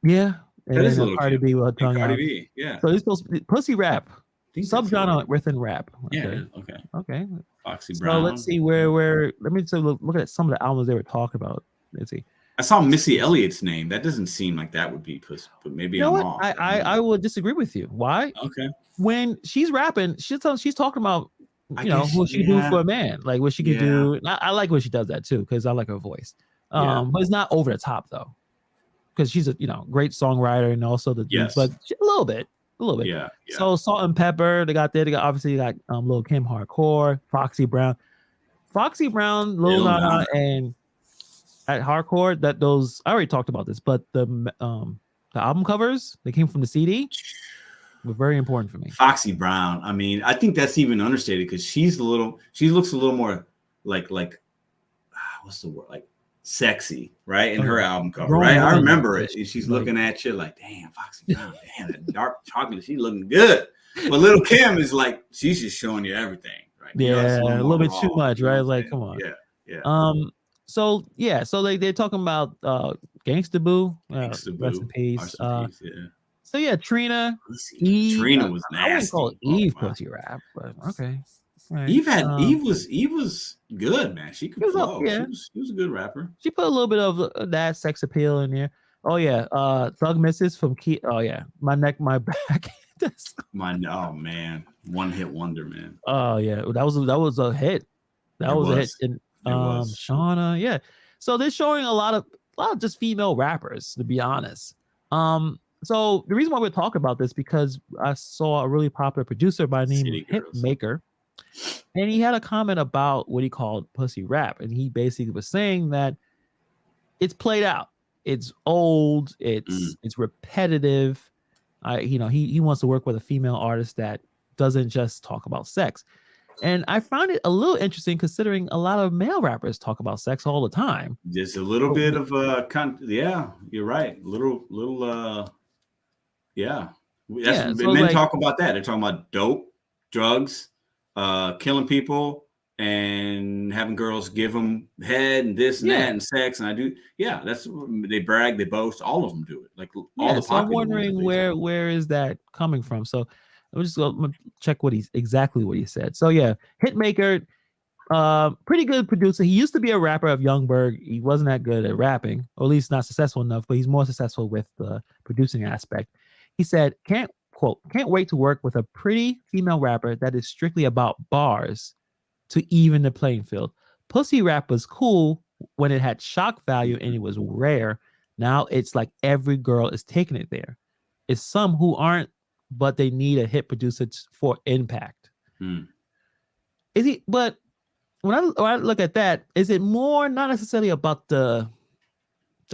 Yeah, that is Lil' Cardi B with tongue Cardi out. B, yeah. So it's supposed to be pussy rap, subgenre within rap. Okay. Yeah, okay. Foxy Brown. So let's see where. Let me look at some of the albums they were talking about. Let's see. I saw Missy Elliott's name. That doesn't seem like that would be pussy, but maybe I'm wrong. I will disagree with you. Why? Okay. When she's rapping, she's talking about what she can do for a man, like what she can do. I like when she does that too because I like her voice. But it's not over the top though, because she's a great songwriter and also but a little bit. a little bit. Yeah, yeah. So Salt and Pepper, they got obviously you got Lil Kim Hardcore, Foxy Brown, Lil Lil Nana, Nana. and at Hardcore. That those I already talked about this, but the album covers they came from the CD were very important for me. Foxy Brown. I mean, I think that's even understated because she looks a little more like what's the word, like sexy, right? In her album cover, Grown right? I woman, remember it. And she's looking at you like, damn, Foxy Brown, damn, that dark chocolate, she's looking good. But Little Kim is like, she's just showing you everything, right? You know, it's Yeah, a little bit too raw, much, you know right? what I'm Like, saying? come on. Yeah. So yeah, so they're talking about Gangsta Boo, Gangsta rest in Boo, peace. rest in peace, yeah. So yeah, Trina, Pussy. Eve. Trina was I wouldn't call it nasty. Oh Eve wow. pussy rap, but okay. Right. Eve was good, man. She could It was up, flow. yeah. She was a good rapper. She put a little bit of that sex appeal in there. Oh yeah, Thug Misses from Key. Oh yeah, my neck, my back. Oh man, one hit wonder, man. Oh yeah, that was a hit. That was a hit. And It was. Shauna, yeah. So they're showing a lot of just female rappers, to be honest. So the reason why we're talking about this because I saw a really popular producer by the name of Hitmaker, and he had a comment about what he called pussy rap, and he basically was saying that it's played out, it's old, it's repetitive. He wants to work with a female artist that doesn't just talk about sex. And I find it a little interesting considering a lot of male rappers talk about sex all the time. Just a little bit of yeah, you're right. Yeah. That's so men like, talk about that. They're talking about dope, drugs, killing people, and having girls give them head and this and that and sex. And that's they brag, they boast. All of them do it. Like all the so I'm popular wondering ones, where is that coming from? So I'm just gonna check exactly what he said. So yeah, Hitmaker, pretty good producer. He used to be a rapper of Youngberg. He wasn't that good at rapping, or at least not successful enough, but he's more successful with the producing aspect. He said, can't wait to work with a pretty female rapper that is strictly about bars to even the playing field. Pussy rap was cool when it had shock value and it was rare. Now it's like every girl is taking it there. It's some who aren't, but they need a hit producer for impact. Is he? But when I look at that, is it more not necessarily about the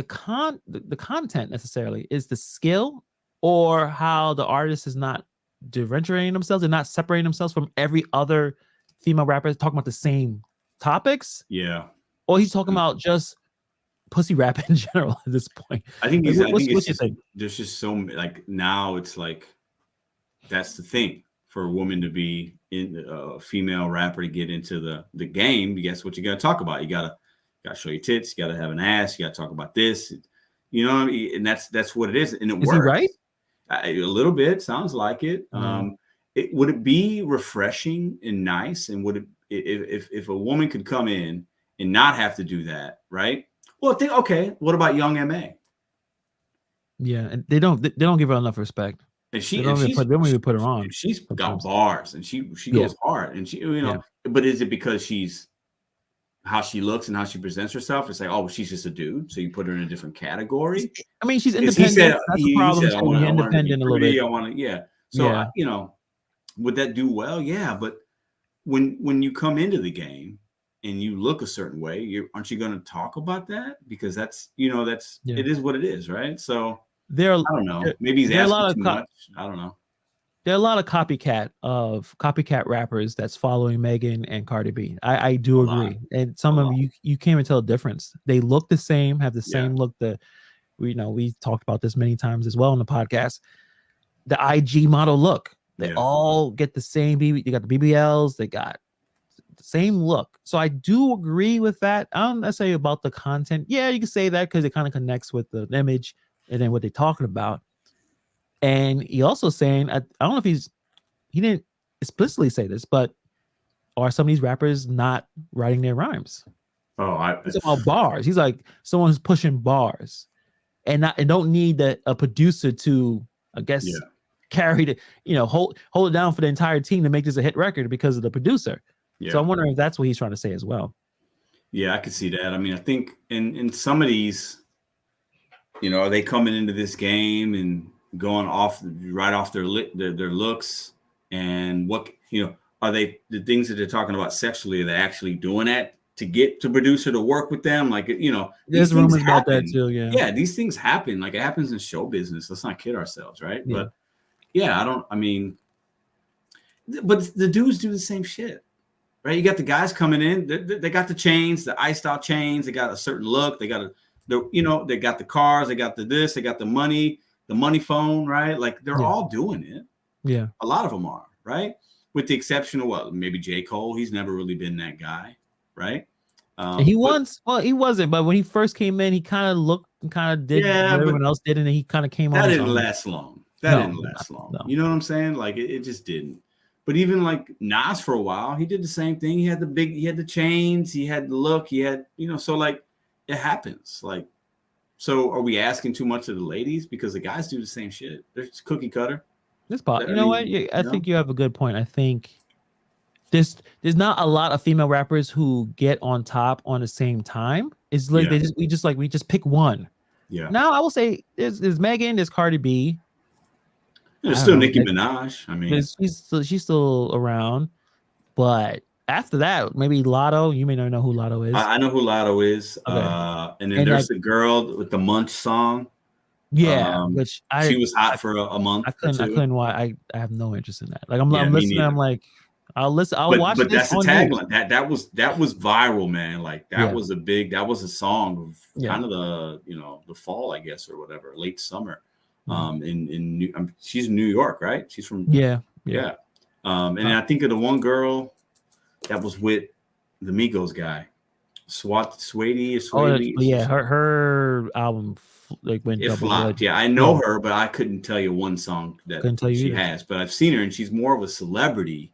content necessarily? Is the skill or how the artist is not differentiating themselves and not separating themselves from every other female rapper talking about the same topics? Yeah. Or he's talking about just pussy rap in general at this point. I think like, it's just there's just so like now it's like that's the thing for a woman to be in a female rapper to get into the game. Guess what you got to talk about? You gotta show your tits. You gotta have an ass. You gotta talk about this. You know what I mean? And that's what it is. And it works. He right? A little bit sounds like it. Would it be refreshing and nice? And would it if a woman could come in and not have to do that, right? Well, okay. What about Young M.A.? Yeah, and they don't give her enough respect. And they don't even put her on. She's got bars, and she goes hard, and she But is it because she's how she looks and how she presents herself? It's like, oh, she's just a dude, so you put her in a different category. I mean, she's independent. That's the problem. He said, I want independent a little bit. I want to, So would that do well? Yeah, but when you come into the game and you look a certain way, aren't you going to talk about that? Because that's it is what it is, right? So I don't know. Maybe he's asking too much. I don't know. There are a lot of copycat rappers that's following Megan and Cardi B. I do agree, and some of them you can't even tell the difference. They look the same, have the same look. We talked about this many times as well on the podcast. The IG model look. They all get the same. They got the BBLs. They got the same look. So I do agree with that. I don't necessarily about the content. Yeah, you can say that because it kind of connects with the image and then what they're talking about. And he also saying, I don't know if he didn't explicitly say this, but are some of these rappers not writing their rhymes? He's about bars. He's like someone who's pushing bars, and don't need a producer to, I guess, carry the hold it down for the entire team to make this a hit record because of the producer. So I'm wondering if that's what he's trying to say as well. Yeah, I could see that. I mean, I think in some of these, are they coming into this game and going off right off their looks, and what, are they, the things that they're talking about sexually, are they actually doing that to get the producer to work with them? Like, these There's things rumors about that happen. too. Yeah. Yeah, these things happen. Like, it happens in show business. Let's not kid ourselves, right? Yeah. But yeah, but the dudes do the same shit, right? You got the guys coming in, they got the chains, the iced out chains, they got a certain look, they got they got the cars, they got the this, they got the money phone, right? Like, they're all doing it. Yeah. A lot of them are, right? With the exception of maybe J. Cole. He's never really been that guy, right? He wasn't, but when he first came in, he kind of looked and kind of did what but everyone else did, and then he kind of came on that his didn't own. last long. You know what I'm saying? Like, it just didn't. But even like Nas, for a while, he did the same thing. He had the chains, he had the look, he had, so like, it happens. Like, so are we asking too much of the ladies? Because the guys do the same shit. They're just cookie cutter. You know what? I think you have a good point. I think there's not a lot of female rappers who get on top on the same time. It's like we just pick one. Yeah. Now I will say there's Megan, there's Cardi B. There's still Nicki Minaj. I mean, she's still around, but after that, maybe Lotto. You may not know who Lotto is. I know who Lotto is. Okay. And then there's the girl with the Munch song. Yeah, which she was hot for a month. I couldn't. Why I have no interest in that. Like, I'm listening. I'm like, I'll listen. I'll watch. But that's the tagline. That was viral, man. Like, that was a song of kind of the fall, I guess, or whatever, late summer. She's in New York, right? She's from and I think of the one girl that was with the Migos guy, Swaity. Her album went double flopped. Yeah, I know her, but I couldn't tell you one song that she has. But I've seen her, and she's more of a celebrity,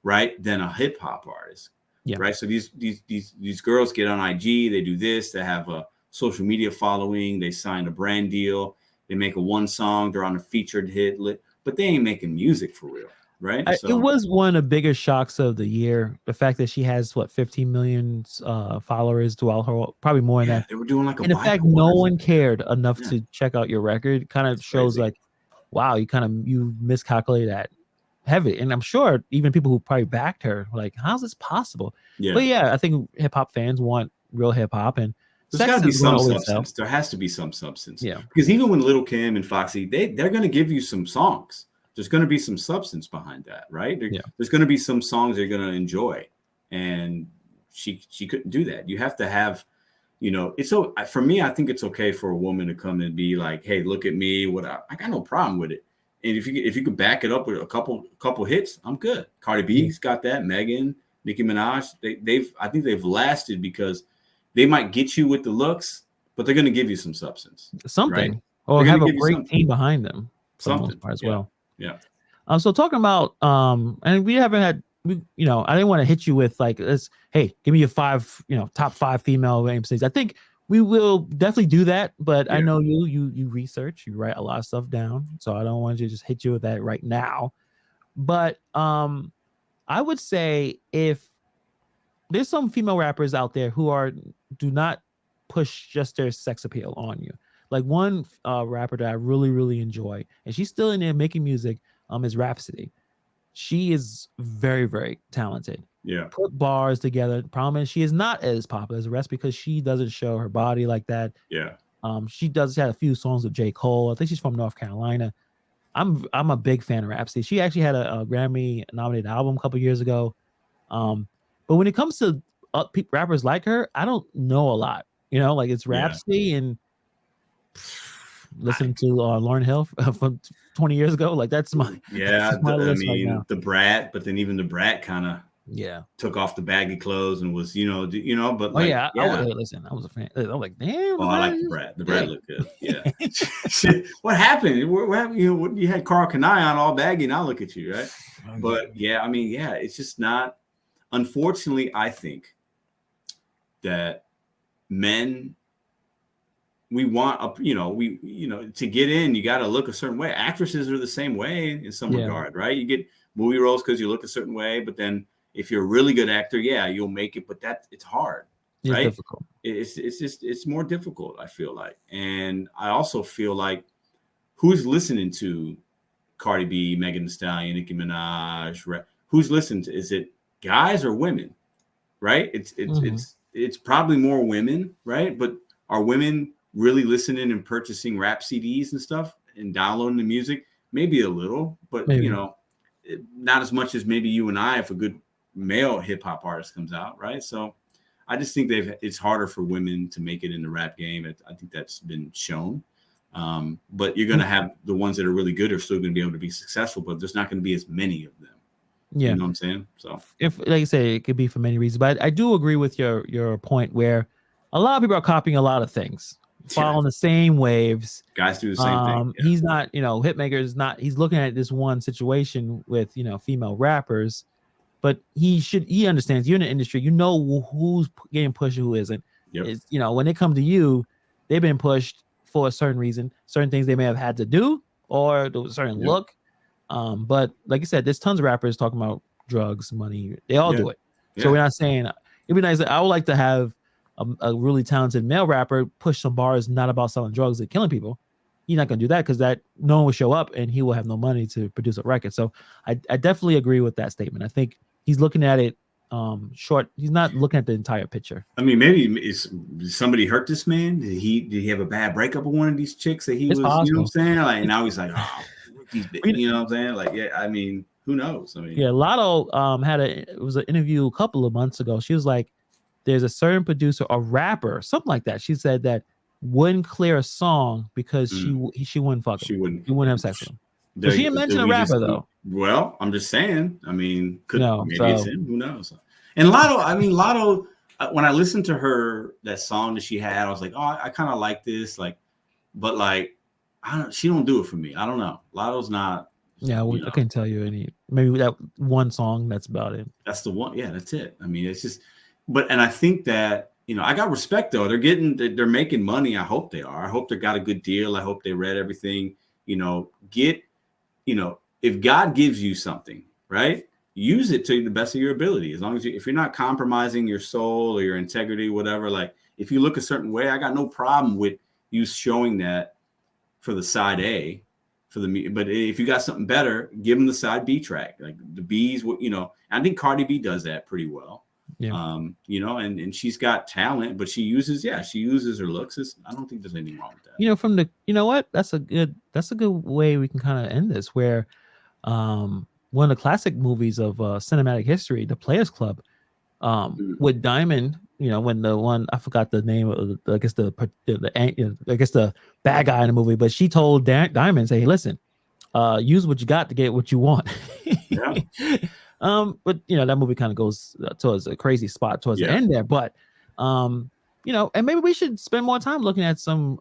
right, than a hip hop artist. Yeah. Right. So these girls get on IG, they do this, they have a social media following, they sign a brand deal, they make a one song, they're on a featured hit, but they ain't making music for real. Right. It was one of the biggest shocks of the year. The fact that she has 15 million followers throughout her, probably more than that. They were doing like and the fact no one cared enough to check out your record kind of shows like, wow, you miscalculated that heavy. And I'm sure even people who probably backed her were like, how's this possible? Yeah. But yeah, I think hip hop fans want real hip hop, and there's got to be some substance. There has to be some substance. Yeah. Because even when Lil' Kim and Foxy, they're going to give you some songs. There's going to be some substance behind that, right? There's going to be some songs you're going to enjoy, and she couldn't do that. You have to have, it's so for me. I think it's okay for a woman to come and be like, "Hey, look at me. I got no problem with it." And if you can back it up with a couple hits, I'm good. Cardi B's got that. Megan, Nicki Minaj, I think they've lasted because they might get you with the looks, but they're going to give you some substance, something, right? or have a great team behind them, something as well. Yeah. So talking about and we haven't had I didn't want to hit you with like this. Hey, give me your top 5 female MCs. I think we will definitely do that, but I know you research, you write a lot of stuff down, so I don't want to just hit you with that right now. But I would say if there's some female rappers out there who do not push just their sex appeal on you. Like one rapper that I really, really enjoy, and she's still in there making music, is Rhapsody. She is very, very talented. Yeah. Put bars together. Problem is she is not as popular as the rest because she doesn't show her body like that. Yeah. She does have a few songs with J. Cole. I think she's from North Carolina. I'm a big fan of Rhapsody. She actually had a Grammy nominated album a couple years ago. But when it comes to rappers like her, I don't know a lot. Like it's Rhapsody and listen to Lauryn Hill from 20 years ago. Like that's my list right now. The Brat, but then even the Brat kind of took off the baggy clothes and was but like, listen, I was a fan. I was like, damn. I like the Brat. The Brat looked good. Yeah. What happened? What happened? You had Karl Kani on all baggy. Now look at you, right? But it's just not. Unfortunately, I think that men, we want to get in, you got to look a certain way. Actresses are the same way in some regard, right? You get movie roles because you look a certain way, but then if you're a really good actor, you'll make it, but it's hard, right? It's difficult. It's more difficult, I feel like. And I also feel like who's listening to Cardi B, Megan Thee Stallion, Nicki Minaj? Who's listening to? Is it guys or women? Right? It's probably more women, right? But are women really listening and purchasing rap CDs and stuff and downloading the music? Maybe a little, but Maybe. you know, not as much as maybe you and I if a good male hip hop artist comes out, right? So I just think it's harder for women to make it in the rap game. I think that's been shown. But you're going to have the ones that are really good are still going to be able to be successful, but there's not going to be as many of them. Yeah. You know what I'm saying? So if, like I say, it could be for many reasons, but I do agree with your point where a lot of people are copying a lot of things, following the same waves. Guys do the same thing. Yeah. He's not, Hitmaker is not, he's looking at this one situation with, female rappers, but he understands you're in the industry, who's getting pushed and who isn't. Yep. It's, when they come to you, they've been pushed for a certain reason, certain things they may have had to do or a certain look. But like you said, there's tons of rappers talking about drugs, money. They all do it. So we're not saying it'd be nice. I would like to have a really talented male rapper push some bars, not about selling drugs and killing people. He's not going to do that because no one will show up and he will have no money to produce a record. So I definitely agree with that statement. I think he's looking at it short. He's not looking at the entire picture. I mean, maybe somebody hurt this man? Did he have a bad breakup with one of these chicks that he was, possible. you know what I'm saying? Like now he's like, oh, you know what I'm saying? Like, yeah, I mean, who knows? I mean, yeah, Lotto it was an interview a couple of months ago. She was like, there's a certain producer, a rapper, something like that. She said that wouldn't clear a song because she wouldn't fuck him. She wouldn't have sex with him. But she didn't mention a rapper though. Well, I'm just saying. I mean, maybe it's him. Who knows? And Lotto. When I listened to her that song that she had, I was like, oh, I kind of like this. Like, but like, she don't do it for me. I don't know. Lotto's not. Yeah, I can't tell you any. Maybe that one song. That's about it. That's the one. Yeah, that's it. I mean, it's just. And I think that I got respect though. They're making money. I hope they are. I hope they got a good deal. I hope they read everything. If God gives you something, right, use it to the best of your ability. As long as if you're not compromising your soul or your integrity, whatever. Like if you look a certain way, I got no problem with you showing that for the side A. But if you got something better, give them the side B track. Like the B's, I think Cardi B does that pretty well. Yeah. And she's got talent, but she uses her looks. I don't think there's anything wrong with that. That's a good way we can kind of end this, where one of the classic movies of cinematic history, The Players Club, with Diamond, when the one, I forgot the name of I guess the bad guy in the movie, but she told Diamond, say, hey, listen, use what you got to get what you want. Yeah. But that movie kind of goes towards a crazy spot towards the end there. But and maybe we should spend more time looking at some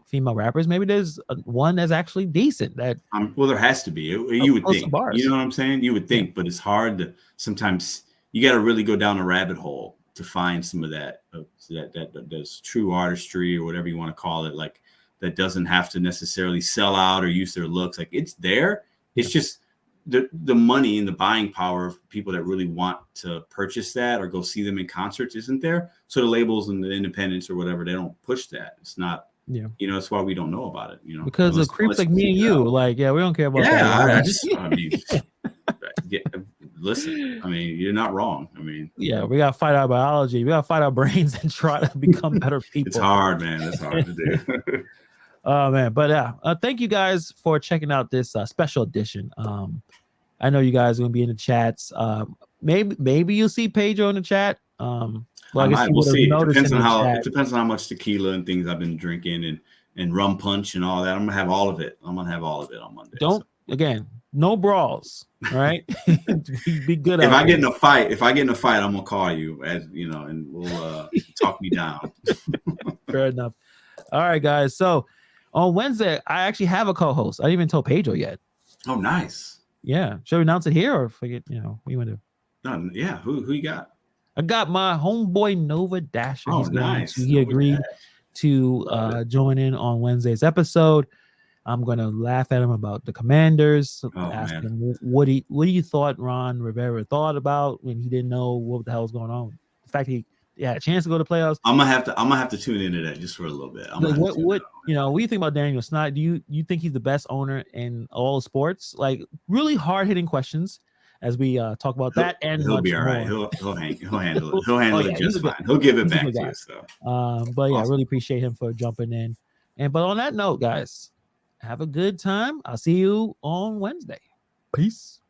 female rappers. Maybe there's one that's actually decent. That well, there has to be. You would think. You know what I'm saying? You would think, but it's hard to sometimes. You got to really go down a rabbit hole to find some of that that's true artistry or whatever you want to call it. Like that doesn't have to necessarily sell out or use their looks. Like it's there. It's just. The money and the buying power of people that really want to purchase that or go see them in concerts isn't there. So the labels and the independents or whatever, they don't push that. It's not, that's why we don't know about it, because of creeps like me and you, we don't care about that. Listen, I mean, you're not wrong. I mean, we got to fight our biology. We got to fight our brains and try to become better people. It's hard, man. It's hard to do. Oh man, but thank you guys for checking out this special edition. I know you guys are gonna be in the chats. Maybe you'll see Pedro in the chat. Well, I guess we'll see. It depends on how much tequila and things I've been drinking and rum punch and all that. I'm gonna have all of it. I'm gonna have all of it on Monday. Again, no brawls. All right, be good. If I get in a fight, I'm gonna call you, and we'll talk me down. Fair enough. All right, guys. So on Wednesday, I actually have a co-host. I didn't even tell Pedro yet. Oh, nice. Yeah. Should we announce it here or forget? What you want to do? Yeah. Who you got? I got my homeboy Nova Dasher. Oh, nice. He agreed to join in on Wednesday's episode. I'm gonna laugh at him about the Commanders. Ask him what do you thought Ron Rivera thought about when he didn't know what the hell was going on. The fact he a chance to go to playoffs. I'm gonna have to tune into that just for a little bit. I'm Like, gonna have to tune what you know? What do you think about Daniel Snyder? Do you think he's the best owner in all sports? Like really hard hitting questions as we talk about that and he'll be much all right. more. He'll handle it. He'll handle Yeah, it he's just a good, fine. He'll give it he's a back good to guy. you. So, But yeah, I awesome. really appreciate him for jumping in. But on that note, guys, have a good time. I'll see you on Wednesday. Peace.